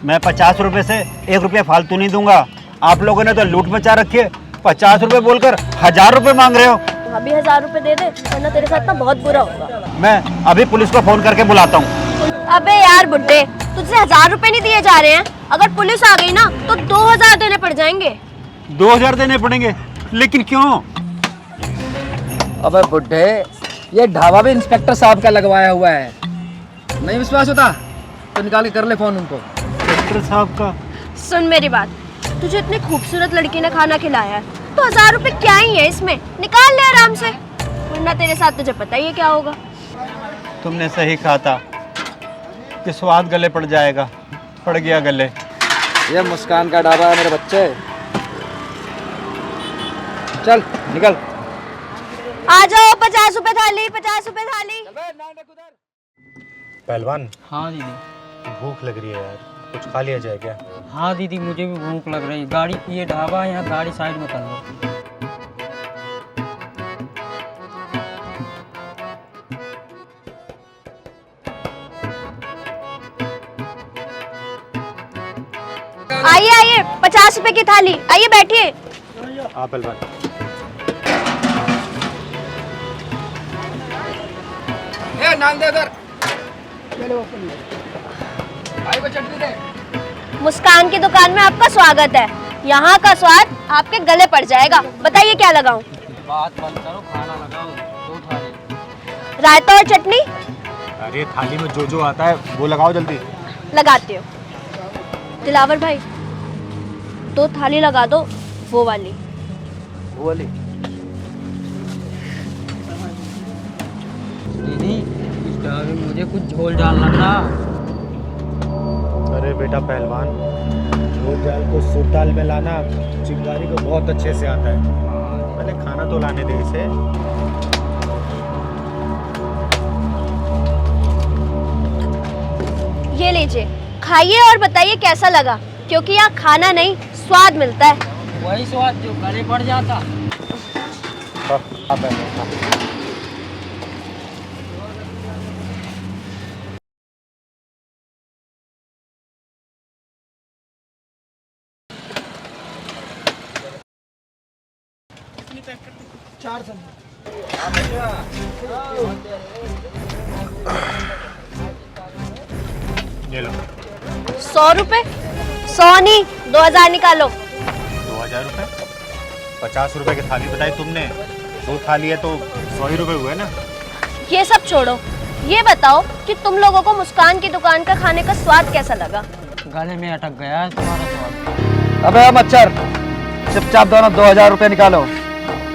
मैं 50 रुपए से 1 रुपया फालतू नहीं दूंगा। आप लोगों ने तो लूट मचा रखी है, 50 रुपए बोलकर 1000 रुपए मांग रहे हो। तो अभी 1000 रुपए दे दे, वरना तेरे साथ ना बहुत बुरा होगा। मैं अभी पुलिस को फोन करके बुलाता हूँ। अबे यार बुड्ढे, तुझसे 1000 रुपए नहीं दिए जा रहे हैं, अगर पुलिस आ गई ना तो 2000 देने पड़ जाएंगे। 2000 देने पड़ेंगे? लेकिन क्यों? अबे बुड्ढे, ये ढाबा भी इंस्पेक्टर साहब का लगवाया हुआ है। नहीं विश्वास होता तो निकाल के कर ले फोन उनको। इंस्पेक्टर साहब का? सुन मेरी बात, तुझे इतनी खूबसूरत लड़की ने खाना खिलाया है, तो 1000 रुपए क्या ही है इसमें, निकाल ले आराम से, वरना तेरे साथ तुझे पता ही है क्या होगा। तुमने सही कहा था, कि स्वाद गले पड़ जाएगा। पड़ गया गले। ये मुस्कान का ढाबा है मेरे बच्चे। चल निकल। आ जाओ, 50 रुपए थाली, 50 रुपए थाली। पहलवान, हाँ दीदी। भूख लग रही है यार, कुछ खा लिया जाए क्या? हाँ दीदी, मुझे भी भूख लग रही है। गाड़ी, ये ढाबा है यहाँ, गाड़ी साइड में कर लो। आइए आइए, 50 रुपए की थाली, आइए बैठिए। हाँ पहलवान। नान दे उधर। भाई को चटनी दे। मुस्कान की दुकान में आपका स्वागत है। यहाँ का स्वाद आपके गले पड़ जाएगा। बताइए क्या लगाऊं? बात बंद करो, खाना लगाओ। 2 थाली। रायता और चटनी अरे थाली में जो जो आता है वो लगाओ जल्दी। लगाती हूँ। दिलावर भाई, 2 थाली लगा दो, वो वाली। दीदी, इस ढाबे में मुझे कुछ झोल डालना था। अरे बेटा पहलवान, झोल जाल को सूट दाल में लाना चिंगारी को बहुत अच्छे से आता है। पहले खाना तो लाने दे इसे। ये लीजिए, खाइए और बताइए कैसा लगा, क्योंकि यहाँ खाना नहीं स्वाद मिलता है। वही स्वाद जो गले पड़ जाता। ये लो। 100 रुपए? 100 नहीं, 2000 निकालो। 2000 रुपए? 50 रुपए की थाली बताई तुमने, 2 थाली है तो 100 ही रुपए हुए ना। ये सब छोड़ो, ये बताओ कि तुम लोगों को मुस्कान की दुकान का खाने का स्वाद कैसा लगा? गले में अटक गया है तुम्हारा स्वाद। अबे मच्छर, चुपचाप दोनों 2000 रुपए निकालो,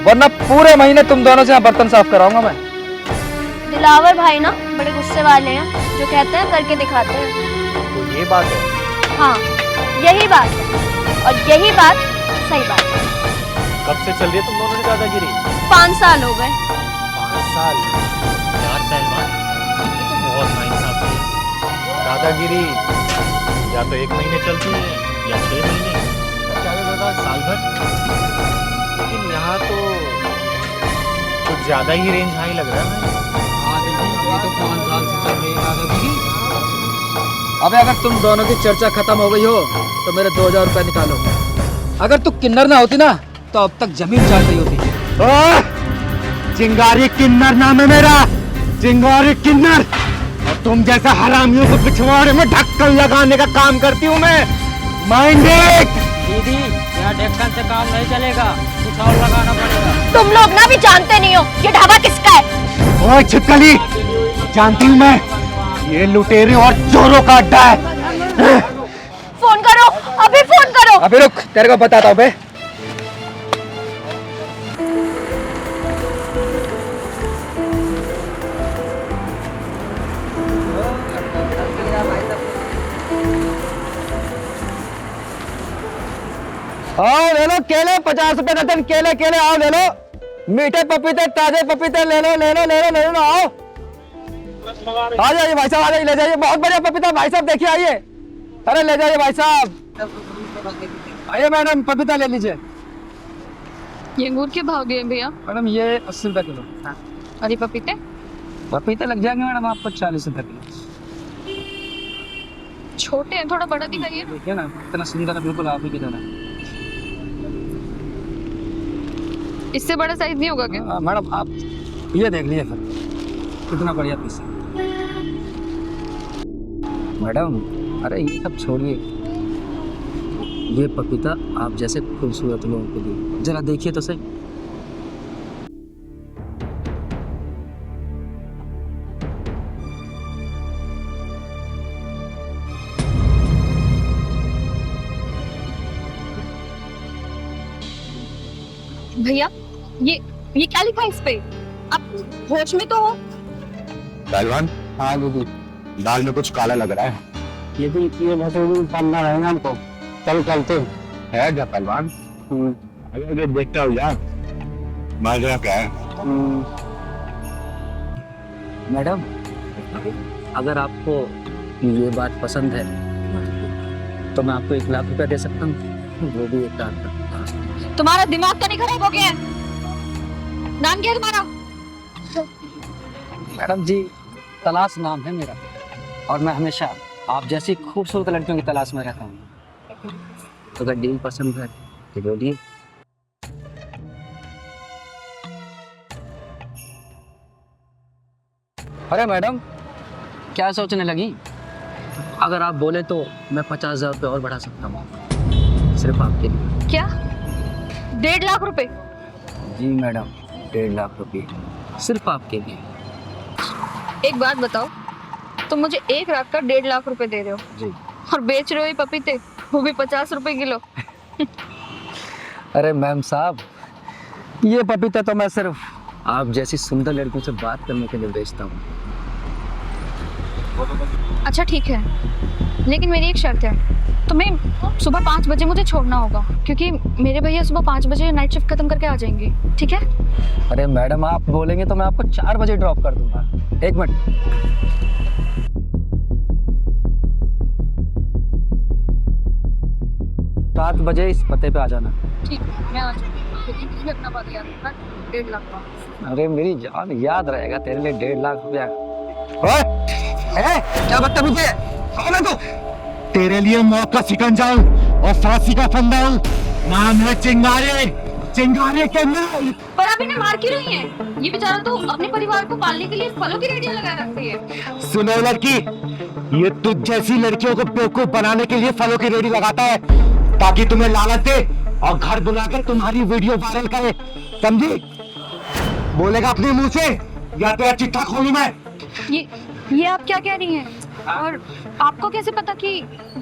वरना पूरे महीने तुम दोनों से यहाँ बर्तन साफ कराऊंगा मैं। दिलावर भाई ना बड़े गुस्से वाले हैं, जो कहते हैं करके दिखाते हैं। तो ये बात है। हाँ, यही बात है, और यही बात सही बात है। कब से चल रही है तुम दोनों की दादागिरी? 5 साल हो गए। 5 साल? यार पहलवान, ये तो बहुत नाइंसाफी है। दादागिरी या तो 1 महीने चलती है या 6 महीने, ज्यादा ज्यादा साल भर। लेकिन यहाँ तो कुछ ज्यादा ही रेंज हाई लग रहा है। हाँ दीदी, ये तो 5 साल से चल रही है दादागिरी। अबे अगर तुम दोनों की चर्चा खत्म हो गई हो तो मेरे 2000 रुपए निकालो। अगर तू किन्नर ना होती ना तो अब तक जमीन चाट रही होती। चिंगारी किन्नर नाम है मेरा, चिंगारी किन्नर। और तुम जैसा हरामियों को पिछवाड़े में ढक्कन लगाने का काम करती हूँ मैं। Mind it. दीदी, यहाँ ढक्कन से काम नहीं चलेगा, कुछ और लगाना पड़ेगा। तुम लोग ना भी जानते नहीं हो ये ढाबा किसका है। ओए छिपकली, जानती हूँ मैं, ये लुटेरे और चोरों का अड्डा है। फोन करो, अभी फोन करो। अबे रुक, तेरे को बताता हूँ बे। आओ ले लो केले, 50 रुपए दर्जन केले। केले आओ ले लो, मीठे पपीते, ताजे पपीते ले लो, ले लो, ले लो, ले लो। आओ आ जाइए भाई साहब, आ जाइए, ले जाइए। बहुत बढ़िया पपीता भाई साहब, देखिए आइए। अरे ले जाइए भाई साहब, आइए मैडम, पपीता ले लीजिए। ये अंगूर के भाव दिए भैया? मैडम ये 80 रुपए किलो। और ये पपीते? पपीते लग जाएंगे मैडम आपको 40 रुपए किलो। छोटे हैं, थोड़ा बड़ा दिखाइए। देखिए ना, इतना सुंदर है, बिल्कुल आप ही की तरह। इससे बड़ा साइज नहीं होगा क्या? मैडम आप ये देख लीजिए फिर, कितना बढ़िया पीस है मैडम। अरे ये सब छोड़िए, ये पपीता आप जैसे खूबसूरत लोगों के लिए, जरा देखिए तो सही। भैया, ये क्या लिखा है इस पे? आप होश में तो हो? पहलवान, हाँ दीदी, दाल में कुछ काला लग रहा है। ये भी पढ़ना रहेगा हमको। चल चलते है क्या पहलवान? अगर देखता हूँ यार माजरा क्या है। मैडम, अगर आपको ये बात पसंद है तो मैं आपको 1 लाख रुपया दे सकता हूँ, वो भी 1 लाख का। तुम्हारा दिमाग तो नहीं खराब हो गया है? नाम क्या है तुम्हारा? मैडम जी, तलाश नाम है मेरा, और मैं हमेशा आप जैसी खूबसूरत लड़कियों की तलाश में रहता हूँ। तो अगर डील पसंद है तो बोलिए। अरे मैडम, क्या सोचने लगी? अगर आप बोले तो मैं 50,000 रुपये और बढ़ा सकता हूँ, सिर्फ आपके लिए। क्या 1.5 लाख रुपए? जी मैडम, 1.5 लाख रुपये सिर्फ आपके लिए। एक बात बताओ, तुम मुझे 1 रात का 1.5 लाख रुपए दे रहे हो जी, और बेच रहे हो ये पपीते, वो भी 50 रुपए किलो। अरे मैम साहब, ये पपीता तो मैं सिर्फ आप जैसी सुंदर लड़कियों से बात करने के लिए बेचता हूँ। अच्छा ठीक है, लेकिन मेरी एक शर्त है, तुम्हें सुबह 5 बजे मुझे छोड़ना होगा, क्योंकि मेरे भैया सुबह 5 बजे नाइट शिफ्ट खत्म करके आ जाएंगे, ठीक है? अरे मैडम, आप बोलेंगे तो मैं आपको 4 बजे ड्रॉप कर दूंगा। 1 मिनट। 7 बजे इस पते पे आ जाना। ठीक है, मैं आ जाऊंगी, लेकिन तुम्हें अपना बात याद रखना, 1.5 लाख का। अरे मेरी जान, याद रहेगा तेरे लिए 1.5 लाख रुपया। क्या बदतमीजी है? कौन है तू? तेरे लिए मौत का शिकंजा और फांसी का फंदा। नाम है चिंगारे, चिंगारे के नाम। पर आप इन्हें मार क्यों रही हैं? ये बेचारा तो अपने परिवार को पालने के लिए फलों की रेडियां लगा रखती है। सुनो लड़की, ये तुझ जैसी लड़कियों को बेवकूफ बनाने के लिए फलों की रेडी लगाता है, ताकि तुम्हें लालच दे और घर बुलाकर तुम्हारी वीडियो वायरल करे, समझी? बोलेगा अपने मुंह से या तेरा चिट्ठा खोलूं मैं? ये आप क्या कह रही हैं? और आपको कैसे पता कि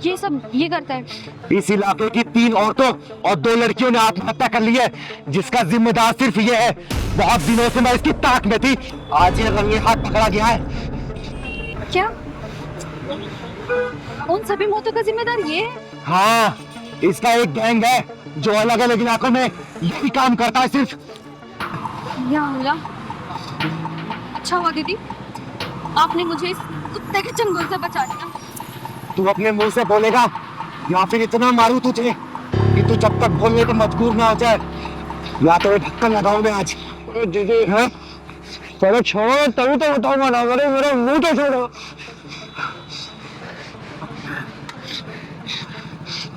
ये सब ये करता है? इस इलाके की 3 औरतों और 2 लड़कियों ने आत्महत्या कर ली है, जिसका जिम्मेदार सिर्फ ये है। बहुत दिनों से मैं इसकी ताक में थी, आज ये रंगे हाथ पकड़ा गया है। क्या उन सभी मौतों का जिम्मेदार ये है? हाँ, इसका एक गैंग है जो अलग अलग इलाकों में यही काम करता है सिर्फ। या अल्लाह, अच्छा हुआ दीदी आपने मुझे इस कुत्ते के चंगुल से बचा लिया। तू अपने मुंह से बोलेगा या फिर इतना मारू तुझे कि तू जब तक बोलने को मजबूर ना हो जाए, या तो ढक्कन लगाऊं मैं आज। दीदी है, पहले छोड़ो तभी तो बताऊंगा ना। मेरे मुंह तो छोड़ो।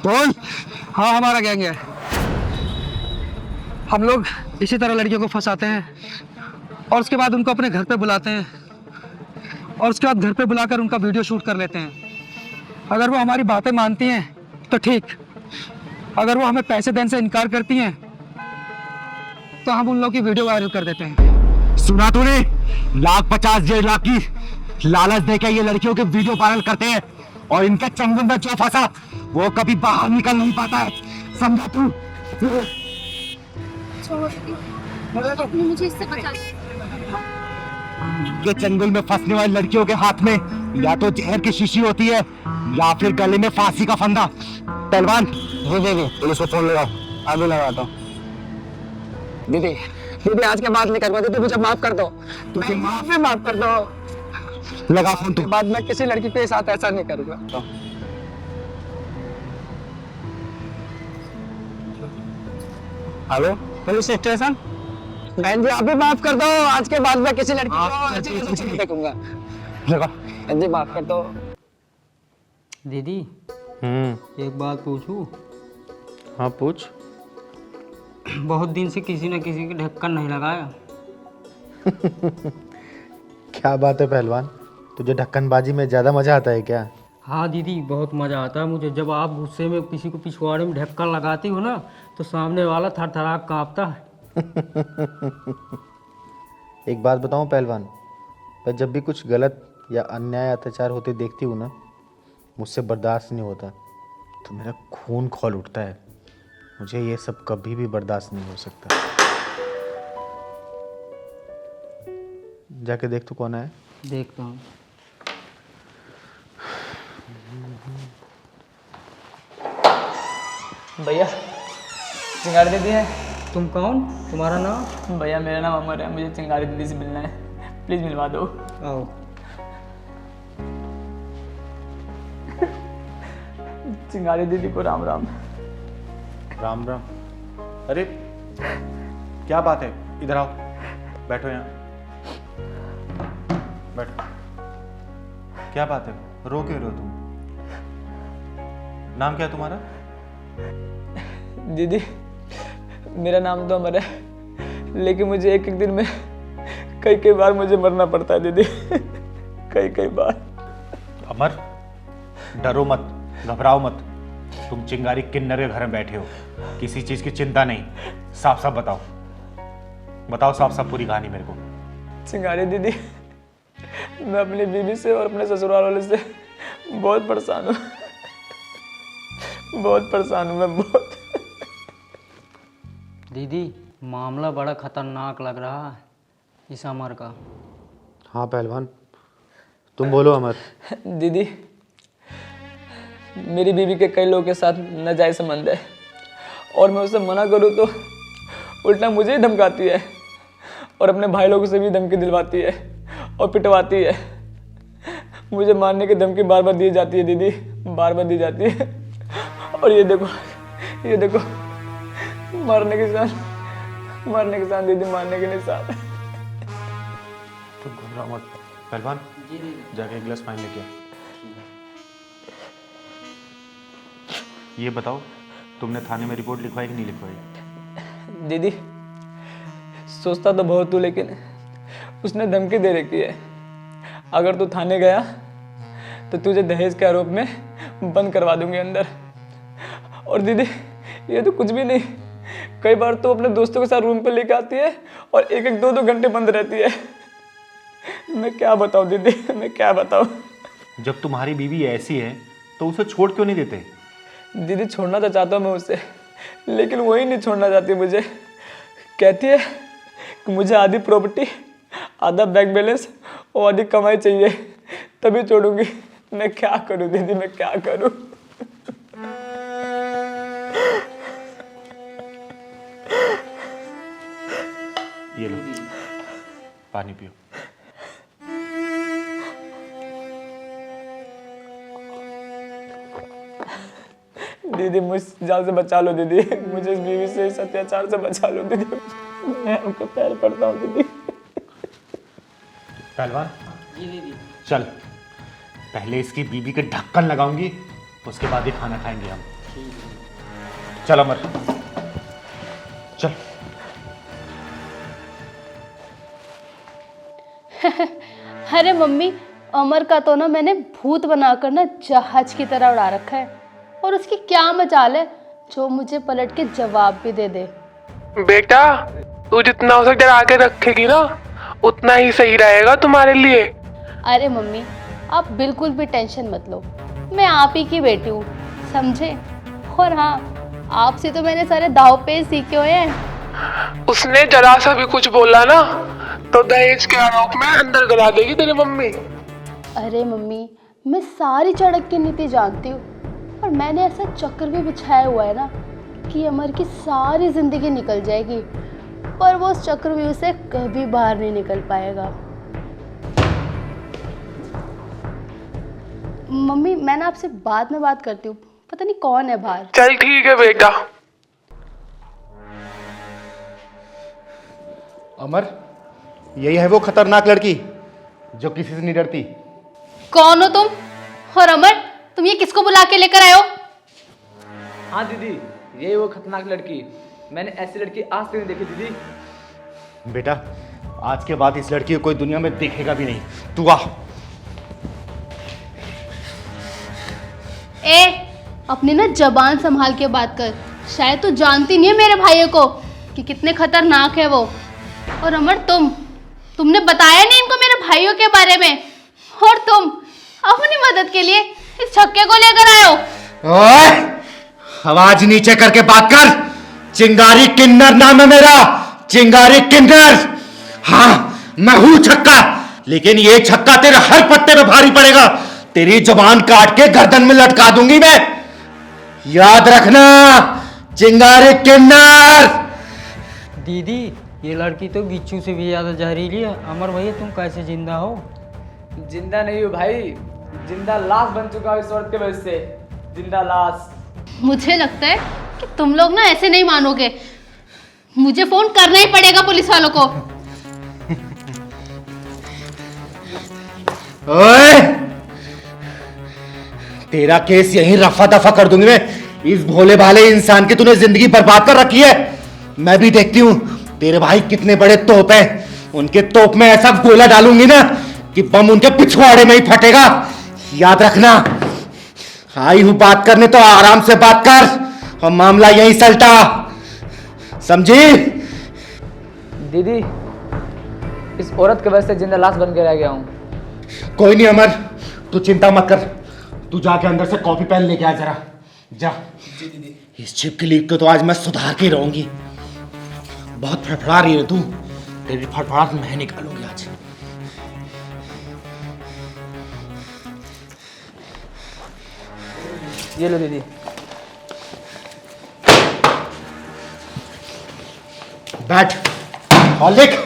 बोल। हाँ, हमारा गैंग है। हम लोग इसी तरह लड़कियों को फंसाते हैं और उसके बाद उनको अपने घर पे बुलाते हैं, और उसके बाद घर पे बुलाकर उनका वीडियो शूट कर लेते हैं। अगर वो हमारी बातें मानती हैं तो ठीक, अगर वो हमें पैसे देने से इनकार करती हैं तो हम उन लोगों की वीडियो वायरल कर देते हैं। सुना तूने? 1,50,000 1.5 लाख की लालच देकर ये लड़कियों के वीडियो वायरल करते हैं, और इनके चंगुल में जो फंसा वो कभी बाहर निकल नहीं पाता है, समझा तू? आपने मुझे इससे बचा लिया। ये चंगुल में फंसने वाली लड़कियों के हाथ में या तो जहर की शीशी होती है या फिर गले में फांसी का फंदा। पहलवान, पुलिस को फोन लगाओ। अभी लगाता हूँ। दीदी, आज के बाद नहीं करवा दीदी, मुझे माफ कर दो। तुझे माफ कर दो। लगा फोन। तू बाद में किसी लड़की के साथ ऐसा नहीं करूंगा। Hello, police station. बहन जी, आप भी माफ कर दो। आज के बाद मैं किसी लड़की को ऐसे नहीं देखूंगा। बहन जी, माफ कर दो। दीदी, एक बात पूछूं? हाँ पूछ। बहुत दिन से किसी न किसी की ढक्कन नहीं लगाया। क्या बात है पहलवान, तुझे ढक्कनबाजी में ज़्यादा मज़ा आता है क्या? हाँ दीदी, बहुत मज़ा आता है मुझे। जब आप गुस्से में किसी को पिछवाड़े में ढक्कन लगाती हो ना, तो सामने वाला थरथरा कांपता है। एक बात बताऊं पहलवान, मैं जब भी कुछ गलत या अन्याय अत्याचार होते देखती हूँ ना, मुझसे बर्दाश्त नहीं होता, तो मेरा खून खौल उठता है। मुझे ये सब कभी भी बर्दाश्त नहीं हो सकता। जाके देख तो कौन है। देखता हूँ। भैया चिंगारी दीदी है। तुम कौन? तुम्हारा नाम? भैया मेरा नाम अमर है, मुझे चिंगारी दीदी से मिलना है, प्लीज मिलवा दो। आओ। चिंगारी दीदी को राम राम। राम राम। अरे क्या बात है, इधर आओ, बैठो यहाँ, बैठो। क्या बात है, रो क्यों रहे हो तुम? नाम क्या है तुम्हारा? दीदी मेरा नाम तो अमर है, लेकिन मुझे एक एक दिन में कई कई बार मुझे मरना पड़ता है दीदी, कई कई बार। अमर, डरो मत, घबराओ मत। तुम चिंगारी किन्नर के घर में बैठे हो, किसी चीज की चिंता नहीं। साफ साफ बताओ, बताओ साफ साफ पूरी कहानी मेरे को। चिंगारी दीदी, मैं अपनी बीवी से और अपने ससुराल वाले से बहुत परेशान हूँ, बहुत परेशान हूँ मैं, बहुत। दीदी मामला बड़ा खतरनाक लग रहा है इस अमर का। हाँ पहलवान, तुम बोलो अमर। दीदी मेरी बीवी के कई लोगों के साथ नाजायज संबंध है, और मैं उसे मना करूँ तो उल्टा मुझे ही धमकाती है, और अपने भाई लोगों से भी धमकी दिलवाती है और पिटवाती है। मुझे मारने की धमकी बार बार दी जाती है दीदी, बार बार दी जाती है। और ये देखो, ये देखो, मारने के निशान, मारने के निशान दीदी, मारने के निशान। तुम घबराओ मत। पहलवान जाके एक गिलास पानी लेके आ। ये बताओ, तुमने थाने में रिपोर्ट लिखवाई कि नहीं लिखवाई? दीदी सोचता तो बहुत हूँ, लेकिन उसने धमकी दे रखी है, अगर तू थाने गया तो तुझे दहेज के आरोप में बंद करवा दूंगी अंदर। और दीदी ये तो कुछ भी नहीं, कई बार तो अपने दोस्तों के साथ रूम पे लेके आती है और एक एक दो दो घंटे बंद रहती है। मैं क्या बताऊँ दीदी, मैं क्या बताऊँ। जब तुम्हारी बीवी ऐसी है तो उसे छोड़ क्यों नहीं देते? दीदी छोड़ना तो चाहता हूँ मैं उससे, लेकिन वही नहीं छोड़ना चाहती मुझे। कहती है कि मुझे आधी प्रॉपर्टी, आधा बैंक बैलेंस और आधी कमाई चाहिए, तभी छोड़ूंगी। मैं क्या करूँ दीदी, मैं क्या करूँ। ये लो पानी पियो। दीदी मुझ जाल से बचा लो दीदी, मुझे इस बीवी से, इस अत्याचार से बचा लो दीदी, मैं उनके पैर पड़ता हूँ दीदी। पहलवान चल, पहले इसकी बीबी के ढक्कन लगाऊंगी, उसके बाद ही खाना खाएंगे हम। चल अमर, चल। अरे मम्मी, अमर का तो ना मैंने भूत बनाकर ना जहाज की तरह उड़ा रखा है, और उसकी क्या मजाल है जो मुझे पलट के जवाब भी दे दे। बेटा तू जितना उसे डरा के रखेगी ना, उतना ही सही रहेगा तुम्हारे लिए। अरे मम्मी आप बिल्कुल भी टेंशन मत लो, मैं आप ही की बेटी हूँ, समझे। और हाँ, आपसे तो मैंने सारे दाव पेच सीखे हुए हैं। उसने जरा सा भी कुछ बोला ना तो दहेज के आरोप में अंदर गला देगी तेरी मम्मी। अरे मम्मी मैं सारी चड़क की नीति जानती हूँ, और मैंने ऐसा चक्र भी बिछाया हुआ है ना कि अमर की सारी जिंदगी निकल जाएगी, पर वो उस चक्रव्यूह से कभी बाहर नहीं निकल पाएगा। मम्मी मैं ना आपसे बाद में बात करती हूँ, पता नहीं कौन है बाहर। चल ठीक है बेटा। अमर, यही है वो खतरनाक लड़की जो किसी से नहीं डरती। कौन हो तुम? और अमर तुम ये किसको बुला के लेकर आए हो? हाँ दीदी, ये वो खतरनाक लड़की, मैंने ऐसी लड़की आज तक नहीं देखी दीदी। बेटा आज के बाद इस लड़की को कोई दुनिया में देखेगा भी नहीं। तू आ। ए अपनी ना जबान संभाल के बात कर, शायद तू जानती नहीं है मेरे भाइयों को कि कितने खतरनाक है वो। और अमर तुमने बताया नहीं इनको मेरे भाइयों के बारे में, और तुम अपनी मदद के लिए इस छक्के को लेकर आए हो। ओए, आवाज नीचे करके बात कर। चिंगारी किन्नर नाम है मेरा, चिंगारी किन्नर। हाँ मैं हूं छक्का, लेकिन ये छक्का तेरे हर पत्ते पे भारी पड़ेगा। तेरी जुबान काट के गर्दन में लटका दूंगी मैं, याद रखना। चिंगारी किन्नर। दीदी, ये लड़की तो बिच्छू से भी ज्यादा जहरीली है। अमर भैया, तुम कैसे जिंदा हो? जिंदा नहीं हूँ भाई, जिंदा लाश बन चुका हूँ इस औरत के वजह से। जिंदा लाश। मुझे लगता है कि तुम लोग ना ऐसे नहीं मानोगे। मुझे फोन करना ही पड़ेगा पुलिस वालों को। ओए, तेरा केस यहीं रफा दफा कर दूंगी मैं। इस भोले भाले इंसान की तूने जिंदगी बर्बाद कर रखी है। मैं भी देखती हूँ तेरे भाई कितने बड़े तोप हैं। उनके तोप में ऐसा गोला डालूंगी ना कि बम उनके पिछवाड़े में ही फटेगा। याद रखना, आई हूं बात करने तो आराम से बात कर और मामला यहीं सलटा, समझी? दीदी, इस औरत की वजह से जिंदा लाश बन के रह गया हूँ। कोई नहीं अमर, तू चिंता मत कर। तू जाके अंदर से कॉपी पेन लेके आ जरा, जा। इस छिपकली को तो आज मैं सुधार के रहूंगी। बहुत फड़फड़ा रही है तू, तेरी फड़फड़ाहट मैं निकालूंगी आज। ये लो दीदी। बैठ और लिख।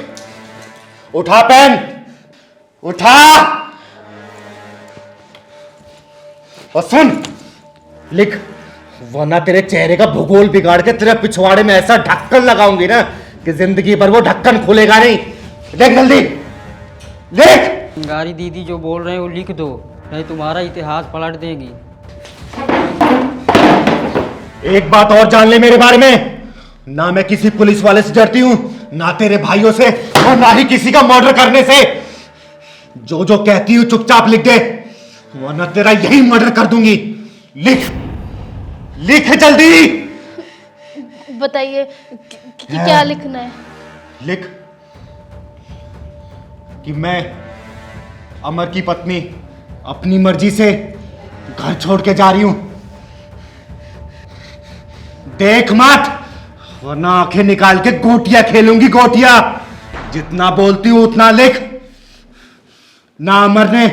उठा पेन, उठा। और सुन, लिख, वरना तेरे चेहरे का भूगोल बिगाड़ के तेरे पिछवाड़े में ऐसा ढक्कन लगाऊंगी ना कि जिंदगी भर वो ढक्कन खुलेगा नहीं। देख जल्दी, लिख। चिंगारी दीदी जो बोल रहे हैं वो लिख दो, नहीं तुम्हारा इतिहास पलट देगी। एक बात और जान ले मेरे बारे में, ना मैं किसी पुलिस वाले से डरती हूं, ना तेरे भाइयों से, और ना ही किसी का मर्डर करने से। जो जो कहती हूं चुपचाप लिख दे, वरना तेरा यही मर्डर कर दूंगी। लिख, लिख जल्दी। बताइए क्या लिखना है? लिख कि मैं अमर की पत्नी अपनी मर्जी से घर छोड़ के जा रही हूं। देख मत, वरना आंखें निकाल के गोटियां खेलूंगी, गोटियां। जितना बोलती हूं उतना लिख। ना अमर ने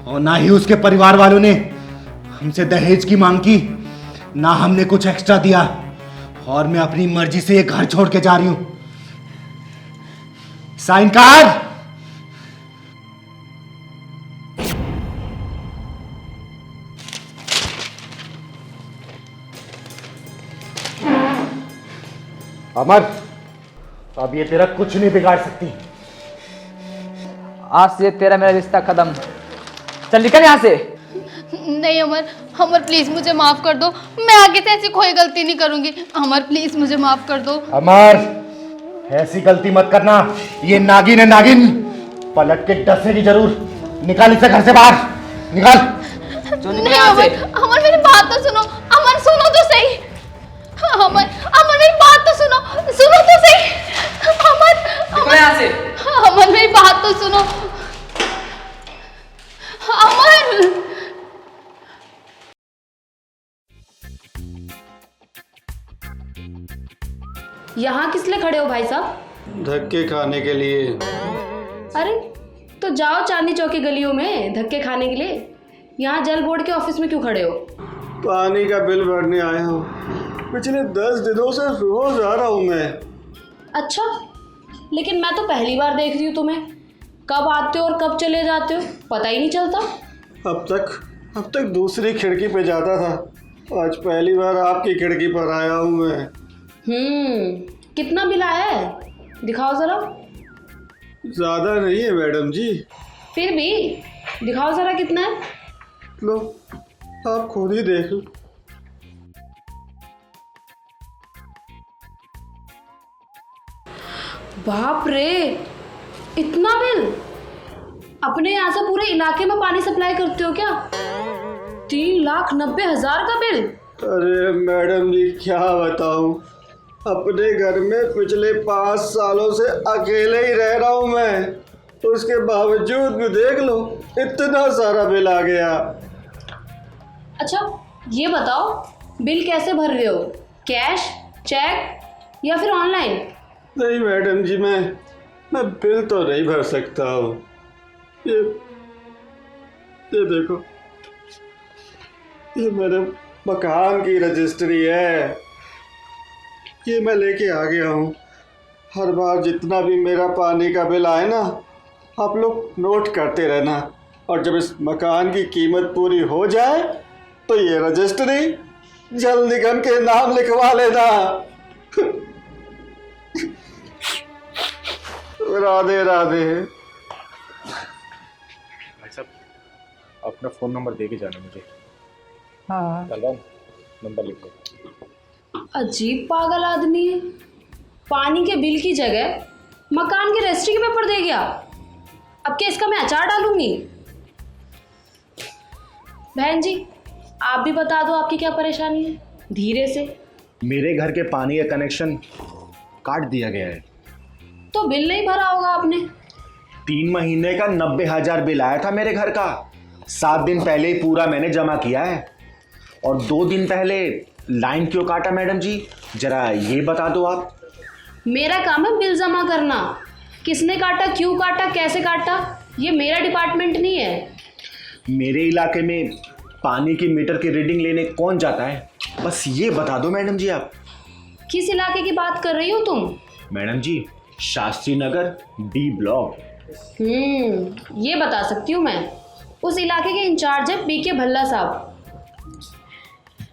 और ना ही उसके परिवार वालों ने हमसे दहेज की मांग की, ना हमने कुछ एक्स्ट्रा दिया, और मैं अपनी मर्जी से ये घर छोड़ के जा रही हूं। साइन कर। अमर, अब ये तेरा कुछ नहीं बिगाड़ सकती। आज से तेरा मेरा रिश्ता खत्म। चल निकल यहाँ से। नहीं अमर, अमर प्लीज मुझे माफ कर दो। मैं आगे से ऐसी कोई गलती नहीं करूंगी। अमर प्लीज मुझे माफ कर दो। अमर, ऐसी गलती मत करना। ये नागिन है, नागिन। पलट के डसेगी जरूर। निकाल इसे घर से बाहर, निकाल। नहीं अमर, अमर मेरी बात तो सुनो। अमर सुनो तो सही। अमर, अमर मेरी बात तो सुनो, सुनो तो सही। अमर, निकल यहाँ से। अमर मेरी बात तो सुनो। अमर, यहाँ किस लिए खड़े हो भाई साहब? धक्के खाने के लिए। अरे तो जाओ चांदनी चौक की गलियों में धक्के खाने के लिए। यहाँ जल बोर्ड के ऑफिस में क्यों खड़े हो? पानी का बिल भरने आया हूँ। पिछले 10 दिनों से रोज आ रहा हूँ मैं। अच्छा, लेकिन मैं तो पहली बार देख रही हूँ तुम्हें। कब आते हो और कब चले जाते हो पता ही नहीं चलता। अब तक दूसरी खिड़की पे जाता था, आज पहली बार आपकी खिड़की पर आया हूँ मैं। कितना बिल आया है दिखाओ जरा। ज्यादा नहीं है मैडम जी। फिर भी दिखाओ जरा कितना है। लो, आप खुद ही देख लो। बाप रे, इतना बिल! अपने यहाँ से पूरे इलाके में पानी सप्लाई करते हो क्या? 3,90,000 का बिल। अरे मैडम जी क्या बताऊं, अपने घर में पिछले 5 सालों से अकेले ही रह रहा हूं मैं, उसके बावजूद भी देख लो इतना सारा बिल आ गया। अच्छा ये बताओ, बिल कैसे भर रहे हो? कैश, चेक या फिर ऑनलाइन? नहीं मैडम जी, मैं बिल तो नहीं भर सकता हूँ। ये देखो, ये मेरे मकान की रजिस्ट्री है। ये मैं लेके आ गया हूँ। हर बार जितना भी मेरा पानी का बिल आए ना, आप लोग नोट करते रहना, और जब इस मकान की कीमत पूरी हो जाए तो ये रजिस्ट्री जल निगम के नाम लिखवा लेना। राधे राधे। भाई साहब, अपना फ़ोन नंबर दे के जाना मुझे। हाँ पहलवान, नंबर लिख लो। अजीब पागल आदमी है। पानी के बिल की जगह मकान के रजिस्ट्री के पेपर दे गया। अब क्या इसका मैं अचार डालूंगी। बहन जी, आप भी बता दो आपकी क्या परेशानी है, धीरे से। मेरे घर के पानी का कनेक्शन काट दिया गया है। तो बिल नहीं भरा होगा आपने। 3 महीने का 90,000 बिल आया था मेरे घर का। 7 दिन पहले ही पूरा मैंने जमा किया है। और 2 दिन पहले लाइन क्यों काटा मैडम जी, जरा ये बता दो आप। मेरा काम है बिल जमा करना। किसने काटा, क्यों काटा, कैसे काटा, ये मेरा डिपार्टमेंट नहीं है। मेरे इलाके में पानी की मीटर की रीडिंग लेने कौन जाता है, बस ये बता दो मैडम जी आप। किस इलाके की बात कर रही हो तुम? मैडम जी, शास्त्री नगर B ब्लॉक। ये बता सकती हूँ मैं। उस इलाके के इंचार्ज है BK भल्ला साहब।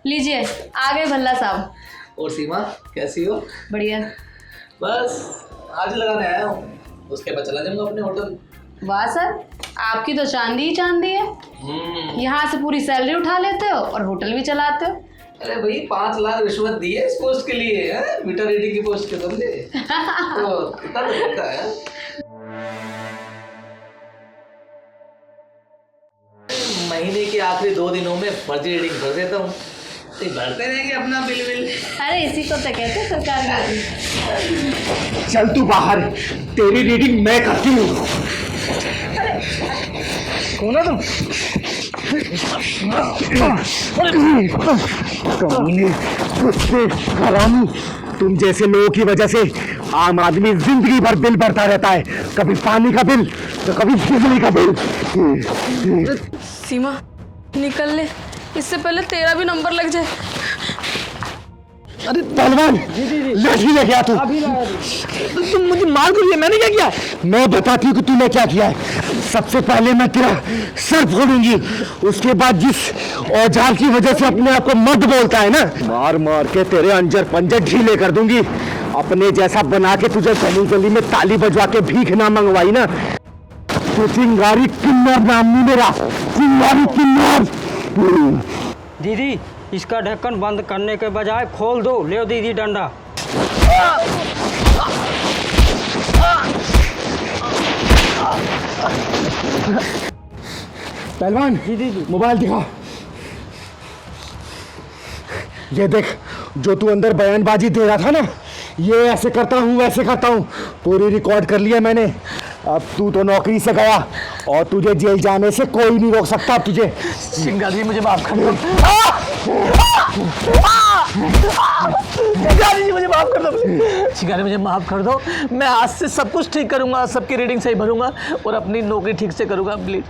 लीजिए, आ गए भल्ला साहब। और सीमा कैसी हो? बढ़िया। बस आज लगाने आया हूँ, उसके बाद चला जाऊंगा अपने होटल। वाह सर, आपकी तो चांदी ही चांदी है। यहाँ से पूरी सैलरी उठा लेते हो और होटल भी चलाते हो। अरे भाई 5 लाख रिश्वत दी है इस पोस्ट के लिए, है मीटर रीडिंग की पोस्ट के बदले। तो कितना होता है। महीने के आखिरी 2 दिनों में फर्जी रीडिंग भर देता हूँ, तो भरते रहेंगे अपना बिल। अरे इसी को तो कहते हैं सरकार। चल तू बाहर, तेरी रीडिंग मैं करती हूँ। कौन है तुम? हरामी, तुम जैसे लोगों की वजह से आम आदमी जिंदगी भर बिल भरता रहता है। कभी पानी का बिल तो कभी बिजली का बिल। सीमा, निकल ले, इससे पहले तेरा भी नंबर लग जाए। अरे पहलवान, लाठी लेके आ तू। तुम मुझे मार कर दिया, मैंने क्या किया? मैं बताती हूँ कि तूने क्या किया है। सबसे पहले मैं तेरा सर फोड़ूंगी, उसके बाद जिस औजार की वजह से अपने आप को मर्द बोलता है ना, मार मार के तेरे अंजर पंजर ढीले कर दूंगी। अपने जैसा बना के तुझे गली गली में ताली बजवा के भीख ना मंगवाई ना, तो चिंगारी किन्नर नाम नहीं मेरा, चिंगारी किन्नर। दीदी, इसका ढक्कन बंद करने के बजाय खोल दो। ले दीदी डंडा। पहलवान, दीदी मोबाइल दिखा। ये देख, जो तू अंदर बयानबाजी दे रहा था ना, ये ऐसे करता हूँ वैसे करता हूँ, पूरी रिकॉर्ड कर लिया मैंने। अब तू तो नौकरी से गया और तुझे जेल जाने से कोई नहीं रोक सकता अब तुझे। चिंगारी मुझे माफ कर दो। मुझे माफ कर दो। चिंगारी मुझे माफ कर दो। मैं आज से सब कुछ ठीक करूंगा, सबकी रीडिंग सही भरूंगा और अपनी नौकरी ठीक से करूंगा। प्लीज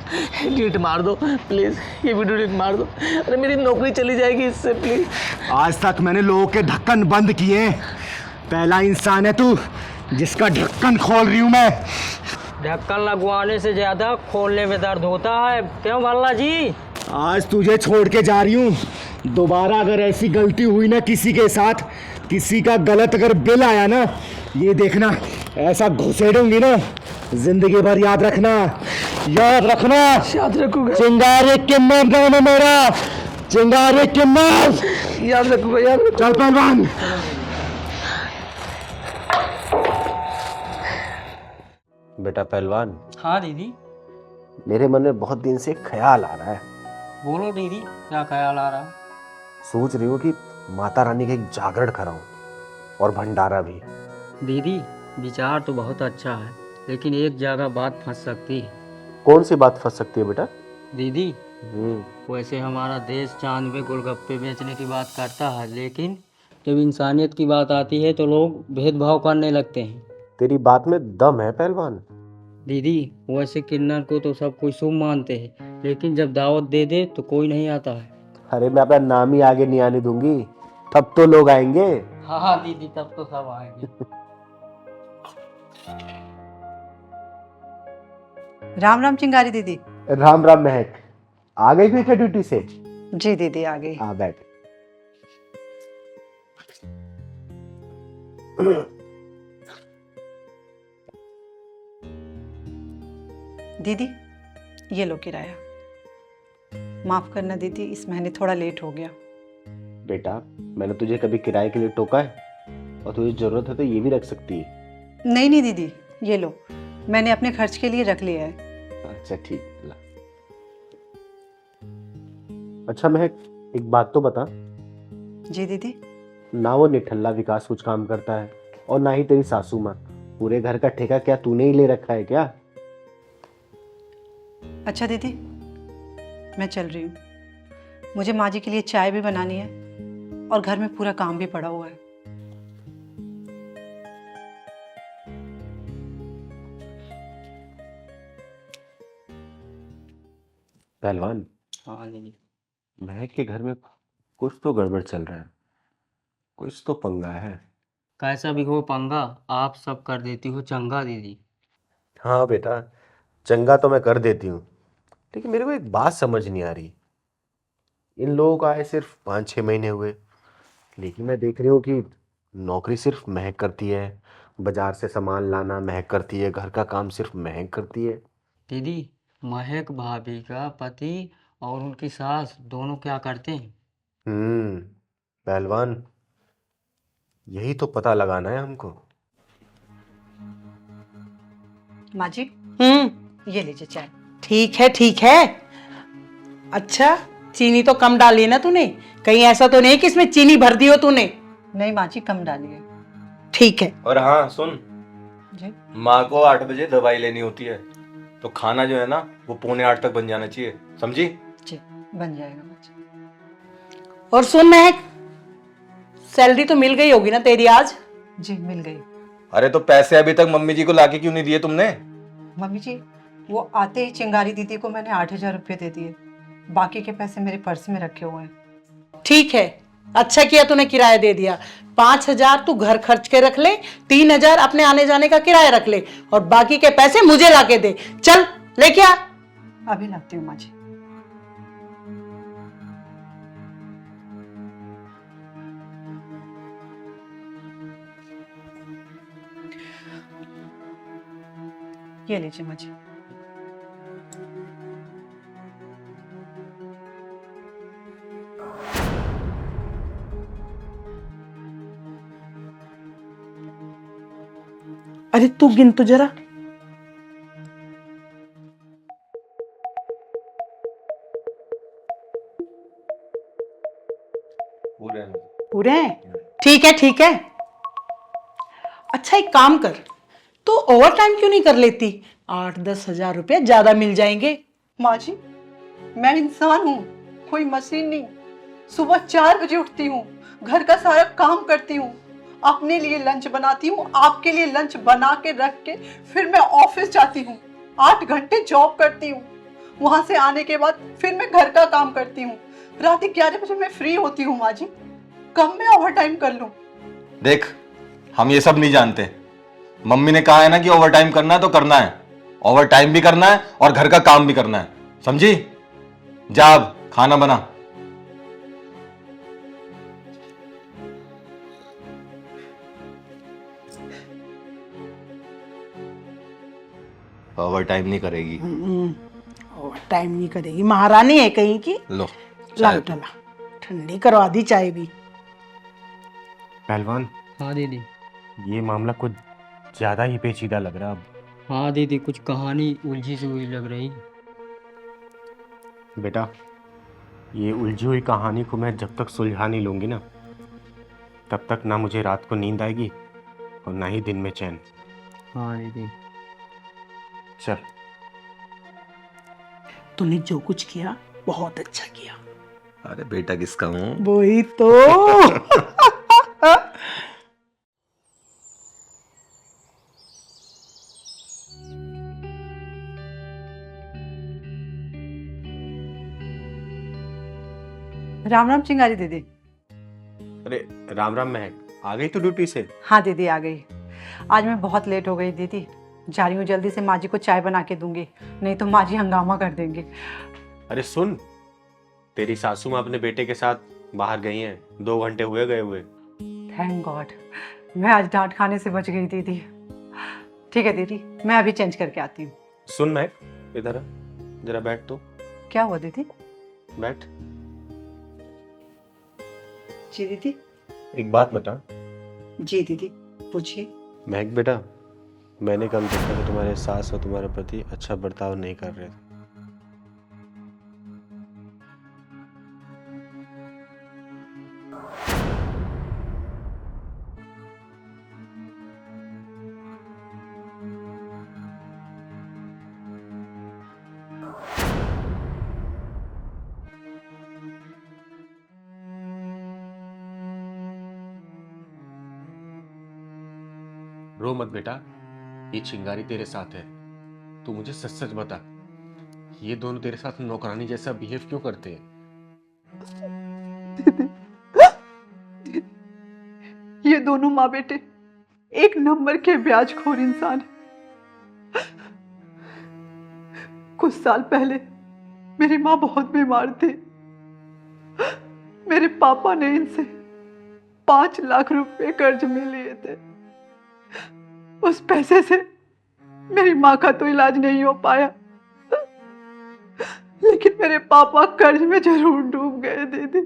डिलीट मार दो, प्लीज ये वीडियो डिलीट मार दो। अरे मेरी नौकरी चली जाएगी इससे, प्लीज। आज तक मैंने लोगों के ढक्कन बंद किए, पहला इंसान है तू जिसका ढक्कन खोल रही हूं मैं। ढक्कन लगवाने से ज्यादा खोलने में दर्द होता है, क्यों भल्ला जी? आज तुझे छोड़ के जा रही हूँ। दोबारा अगर ऐसी गलती हुई ना किसी के साथ, किसी का गलत अगर बिल आया ना, ये देखना ऐसा घुसेड़ूंगी ना, जिंदगी भर याद रखना, याद रखना। याद रखूंगा। चिंगारी किन्नर नाम है मेरा, चिंगारी किन्नर। याद रखूंगा, याद रखूंगा। चल पहलवान। बेटा पहलवान, हाँ दीदी। मेरे मन में बहुत दिन से ख्याल आ रहा है। बोलो दीदी, क्या ख्याल आ रहा? सोच रही हूँ कि माता रानी का एक जागरण कराऊं और भंडारा भी। दीदी, विचार तो बहुत अच्छा है, लेकिन एक जगह बात फंस सकती है। कौन सी बात फंस सकती है बेटा? दीदी, वैसे हमारा देश चांद पे गोलगप्पे बेचने की बात करता है, लेकिन जब इंसानियत की बात आती है तो लोग भेदभाव करने लगते हैं। तेरी बात में दम है पहलवान। दीदी, वैसे किन्नर को तो सब कोई शुभ मानते हैं, लेकिन जब दावत दे दे तो कोई नहीं आता है। अरे मैं अपना नाम ही आगे नहीं आने दूंगी, तब तो लोग आएंगे। हाँ दीदी, तब तो सब आएंगे। राम राम चिंगारी दीदी। राम राम महक, आ गई थी क्या ड्यूटी से? जी दीदी आ गई। हाँ बैठ। दीदी ये लो किराया। माफ करना दीदी, इस महीने थोड़ा लेट हो गया। बेटा मैंने तुझे कभी किराए के लिए टोका है? और तुझे जरूरत है तो ये भी रख सकती है। नहीं नहीं दीदी, ये लो, मैंने अपने खर्च के लिए रख लिया है। अच्छा ठीक है, ला। अच्छा महक, एक बात तो बता। जी दीदी। ना वो निठल्ला विकास कुछ काम करता है और ना ही तेरी सासू माँ। पूरे घर का ठेका क्या तूने ही ले रखा है क्या? अच्छा दीदी, मैं चल रही हूँ। मुझे माँ जी के लिए चाय भी बनानी है और घर में पूरा काम भी पड़ा हुआ है। पहलवान। हाँ दीदी। महक के घर में कुछ तो गड़बड़ चल रहा है, कुछ तो पंगा है। कैसा भी हो पंगा, आप सब कर देती हो चंगा दीदी। हाँ बेटा, चंगा तो मैं कर देती हूँ, लेकिन मेरे को एक बात समझ नहीं आ रही। इन लोगों का आए सिर्फ 5-6 महीने हुए, लेकिन मैं देख रही हूँ कि नौकरी सिर्फ महक करती है, बाजार से सामान लाना महक करती है, घर का काम सिर्फ महक करती है। दीदी, महक भाभी का पति और उनकी सास दोनों क्या करते हैं? पहलवान, यही तो पता लगाना है हमको। माँ जी, ये लीजिए चाय। ठीक है ठीक है। अच्छा, चीनी तो कम डाली है ना तूने? कहीं ऐसा तो नहीं कि इसमें चीनी भर दी हो तूने? नहीं माँ जी, कम डाली है। ठीक है। और हाँ सुन जी? माँ को 8 बजे दवाई लेनी होती है, तो खाना जो है ना वो 7:45 तक बन जाना चाहिए, समझी? जी, बन जाएगा माँ जी। और सुन महक, सैलरी तो मिल गई होगी ना तेरी आज? जी मिल गई। अरे तो पैसे अभी तक मम्मी जी को लाके क्यों नहीं दिए तुमने? मम्मी जी, वो आते ही चिंगारी दीदी को मैंने 8,000 रुपये दे दिए, बाकी के पैसे मेरे पर्स में रखे हुए हैं। ठीक है, अच्छा किया तूने किराया दे दिया। 5,000 तू घर खर्च के रख ले, 3,000 अपने आने जाने का किराया रख ले, और बाकी के पैसे मुझे लाके दे। चल लेके आ। अभी लाती हूँ माँ जी। ये लीजिए माँ जी। अरे तू गिन तो जरा। पूरे हैं? ठीक है ठीक है। अच्छा एक काम कर, तो ओवर टाइम क्यों नहीं कर लेती? 8-10 हजार रुपए ज्यादा मिल जाएंगे। माँ जी, मैं इंसान हूँ, कोई मशीन नहीं। सुबह 4 बजे उठती हूँ, घर का सारा काम करती हूँ, अपने लिए लंच बनाती हूँ, आपके लिए लंच बना के रख के फिर मैं ऑफिस जाती हूँ। 8 घंटे जॉब करती हूँ, वहां से आने के बाद फिर मैं घर का काम करती हूँ। रात 11 बजे मैं फ्री होती हूँ माँ जी, कब मैं ओवर टाइम कर लूँ? देख, हम ये सब नहीं जानते। मम्मी ने कहा है ना कि ओवर टाइम करना है तो करना है, ओवर टाइम भी करना है और घर का काम भी करना है, समझी? जा अब खाना बना। ओवर टाइम नहीं करेगी। ओवर टाइम नहीं करेगी, महारानी है कहीं की। लो ला बेटा ला, ठंडी करवा दी चाय भी। पहलवान। हाँ दीदी। ये मामला कुछ ज्यादा ही पेचीदा लग रहा अब। हाँ दीदी, कुछ कहानी उलझी सी हुई लग रही। बेटा, ये उलझी हुई कहानी को मैं जब तक सुलझा नहीं लूंगी ना, तब तक ना मुझे रात को नींद आएगी और ना ही दिन में चैन। हाँ दीदी। चल। तूने जो कुछ किया बहुत अच्छा किया। अरे बेटा किसका हूँ? वही तो। राम राम चिंगारी दीदी। अरे राम राम महक, आ गई तो ड्यूटी से? हाँ दीदी आ गई। आज मैं बहुत लेट हो गई दीदी। जा रही हूँ जल्दी से, माँ जी को चाय बना के दूंगी, नहीं तो माँ जी हंगामा कर देंगे। अरे सुन, तेरी सासू माँ अपने बेटे के साथ बाहर गई हैं, 2 घंटे हुए गए हुए। थैंक गॉड, मैं आज डांट खाने से बच गई दीदी। ठीक है दीदी, मैं अभी चेंज करके आती हूँ। सुन महक, इधर आ, जरा बैठ तो। क्या हुआ दीदी? बैठ। जी दीदी। एक बात बता। जी दीदी पूछिए। महक बेटा, मैंने कल देखा कि तुम्हारे सास और तुम्हारे पति अच्छा बर्ताव नहीं कर रहे थे। रो मत बेटा, ये चिंगारी तेरे साथ है। तू मुझे सच सच बता, ये दोनों तेरे साथ नौकरानी जैसा बिहेव क्यों करते हैं? ये दोनों माँ बेटे एक नंबर के ब्याजखोर इंसान हैं। कुछ साल पहले मेरी माँ बहुत बीमार थी। मेरे पापा ने इनसे 5 लाख रुपए कर्ज में लिए थे। उस पैसे से मेरी माँ का तो इलाज नहीं हो पाया, लेकिन मेरे पापा कर्ज में जरूर डूब गए दीदी।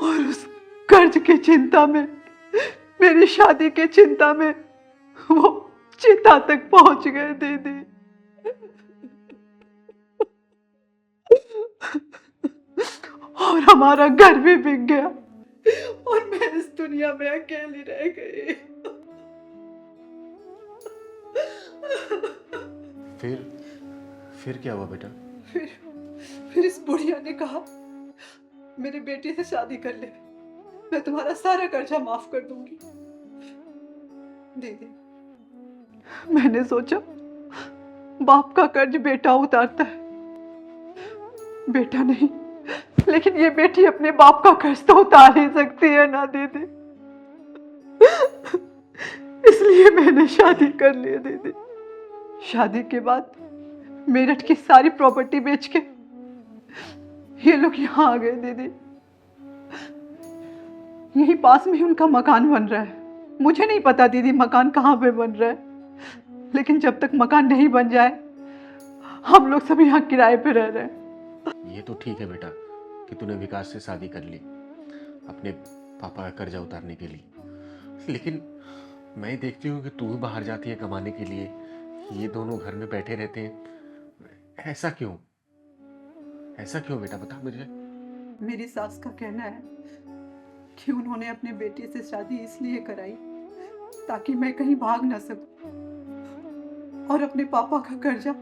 और उस कर्ज की चिंता में, मेरी शादी की चिंता में वो चिता तक पहुंच गए दीदी। और हमारा घर भी बिक गया और मैं इस दुनिया में अकेली रह गई। फिर क्या हुआ बेटा? फिर इस बुढ़िया ने कहा, मेरे बेटे से शादी कर ले, मैं तुम्हारा सारा कर्जा माफ कर दूंगी। दीदी, मैंने सोचा बाप का कर्ज बेटा उतारता है, बेटा नहीं, लेकिन ये बेटी अपने बाप का कर्ज तो उतार ही सकती है ना दीदी। इसलिए मैंने शादी कर ली दीदी। शादी के बाद मेरठ की सारी प्रॉपर्टी बेच के ये लोग यहाँ आ गए दीदी। यही पास में उनका मकान बन रहा है। मुझे नहीं पता दीदी मकान कहाँ पे बन रहा है, लेकिन जब तक मकान नहीं बन जाए हम लोग सब यहाँ किराए पे रह रहे हैं। ये तो ठीक है बेटा कि तूने विकास से शादी कर ली अपने पापा का कर्जा उतारने के लिए, लेकिन मैं देखती हूँ कि तू भी बाहर जाती है कमाने के लिए, ये दोनों घर में बैठे रहते हैं। ऐसा क्यों? ऐसा क्यों बेटा, बता मुझे। मेरी सास का कहना है कि उन्होंने अपने बेटे से शादी इसलिए कराई ताकि मैं कहीं भाग ना सकूं और अपने पापा का कर्जा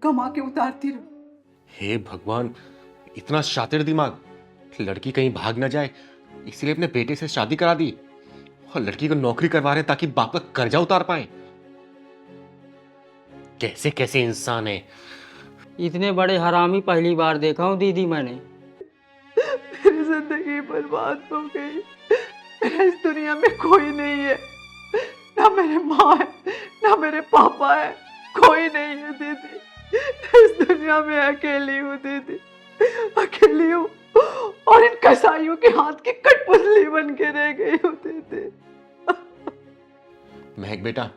कमा के उतारती रहूं। हे भगवान, इतना शातिर दिमाग! लड़की कहीं भाग ना जाए इसलिए अपने बेटे से शादी करा दी, और लड़की को नौकरी करवा रहे ताकि बाप का कर्जा उतार पाए। कैसे कैसे इंसान है। इतने बड़े हरामी पहली बार देखा हूँ दीदी मैंने। मेरी जिंदगी बर्बाद हो गई। मेरा इस दुनिया में कोई नहीं है, ना मेरे माँ है ना मेरे पापा है, कोई नहीं है दीदी। इस दुनिया में अकेली हूँ दीदी, अकेली हूँ और इन कसाईयों के हाथ की कठपुतली बन के रह गई हूँ दीदी। महक बेटा,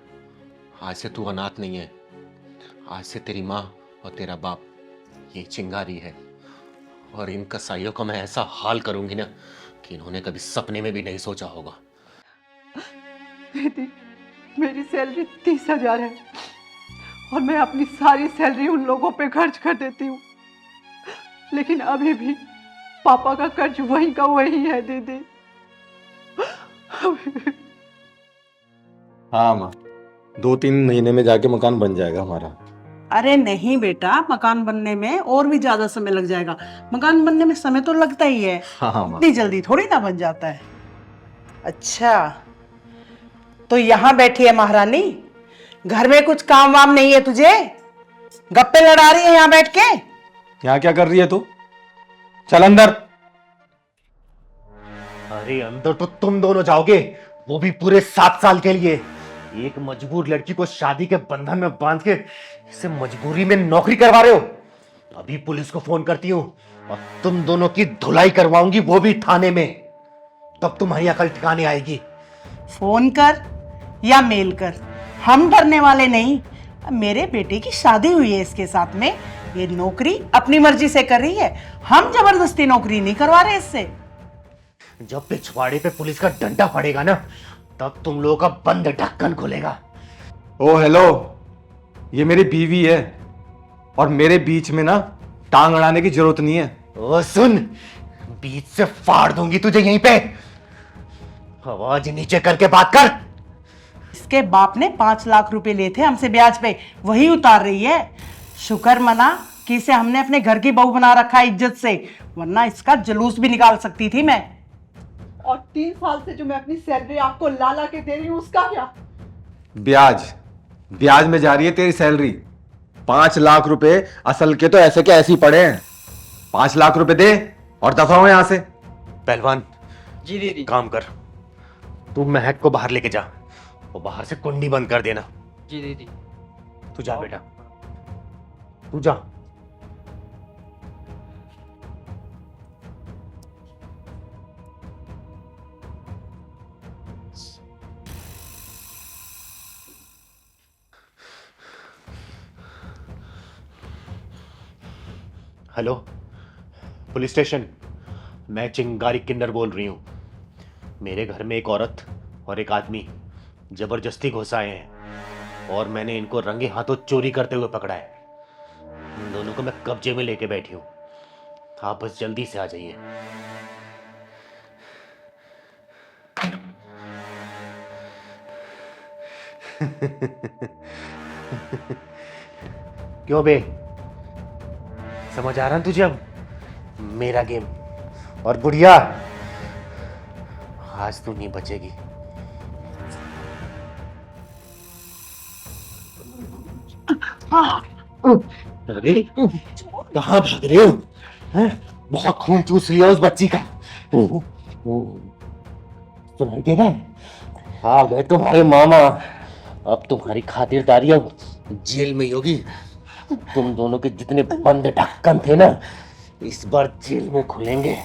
आज से तू अनाथ नहीं है। आज से तेरी माँ और तेरा बाप ये चिंगारी है, और इन कसाईयों का मैं ऐसा हाल करूंगी ना कि इन्होंने कभी सपने में भी नहीं सोचा होगा। दीदी, मेरी सैलरी 30,000 है और मैं अपनी सारी सैलरी उन लोगों पे खर्च कर देती हूँ, लेकिन अभी भी पापा का कर्ज वही का वही है दीदी। हाँ माँ, 2-3 महीने में जाके मकान बन जाएगा हमारा। अरे नहीं बेटा, मकान बनने में और भी ज्यादा समय लग जाएगा। मकान बनने में समय तो लगता ही है, हाँ माँ। इतनी जल्दी थोड़ी ना बन जाता है। अच्छा, तो यहाँ बैठी है महारानी, घर में कुछ काम वाम नहीं है तुझे? गप्पे लड़ा रही है यहाँ बैठ के? यहाँ क्या कर रही है तू? चल अंदर। अरे अंदर तो तुम दोनों जाओगे, वो भी पूरे 7 साल के लिए। एक मजबूर लड़की को शादी के बंधन में बांध के इसे मजबूरी में नौकरी करवा रहे हो। अभी पुलिस को फोन करती हूँ और तुम दोनों की धुलाई करवाऊंगी, वो भी थाने में। तब तुम्हारी अकल ठिकाने आएगी। फोन कर या मेल कर, हम डरने वाले नहीं। मेरे बेटे की शादी हुई है इसके साथ में, ये नौकरी अपनी मर्जी से कर रही है, हम जबरदस्ती नौकरी नहीं करवा रहे इससे। जब पिछवाड़े पे पुलिस का डंडा पड़ेगा ना, तब तुम लोगों का बंद ढक्कन खुलेगा। ओ हेलो, ये मेरी बीवी है और मेरे बीच में ना टांग अड़ाने की जरूरत नहीं है। ओ सुन, बीच से फाड़ दूंगी तुझे यहीं पे। आवाज नीचे करके बात कर। इसके बाप ने 5 लाख रुपए लिए थे हमसे ब्याज पे, वही उतार रही है। शुक्र मना कि इसे हमने अपने घर की बहू बना रखा है इज्जत से, वरना इसका जुलूस भी निकाल सकती थी मैं। और 3 साल से जो मैं अपनी सैलरी आपको ला ला के दे रही हूँ, उसका क्या? ब्याज में जा रही है तेरी सैलरी। 5 लाख रुपए असल के तो ऐसे के ऐसे ही पड़े हैं। 5 लाख रुपए दे और दफा हो यहां से। पहलवान जी दीदी। काम कर, तू महक को बाहर लेके जा और बाहर से कुंडी बंद कर देना। जी दीदी। तू जा बेटा, तू जा। हेलो पुलिस स्टेशन, मैं चिंगारी किन्नर बोल रही हूँ। मेरे घर में एक औरत और एक आदमी जबरदस्ती घुस आए हैं और मैंने इनको रंगे हाथों चोरी करते हुए पकड़ा है। इन दोनों को मैं कब्जे में लेके बैठी हूँ। आप बस जल्दी से आ जाइए। क्यों बे, समझ आ रहा है तुझे अब मेरा गेम? और बुढ़िया, आज तू नहीं बचेगी। अरे कहाँ भाग रहे हो? हैं? बहुत खून चूस लिया उस बच्ची का। सुनाई दे रहा है? आ गए तुम्हारे मामा। अब तुम्हारी खातिरदारी अब जेल में ही होगी। तुम दोनों के जितने बंद ढक्कन थे ना, इस बार जेल में खुलेंगे।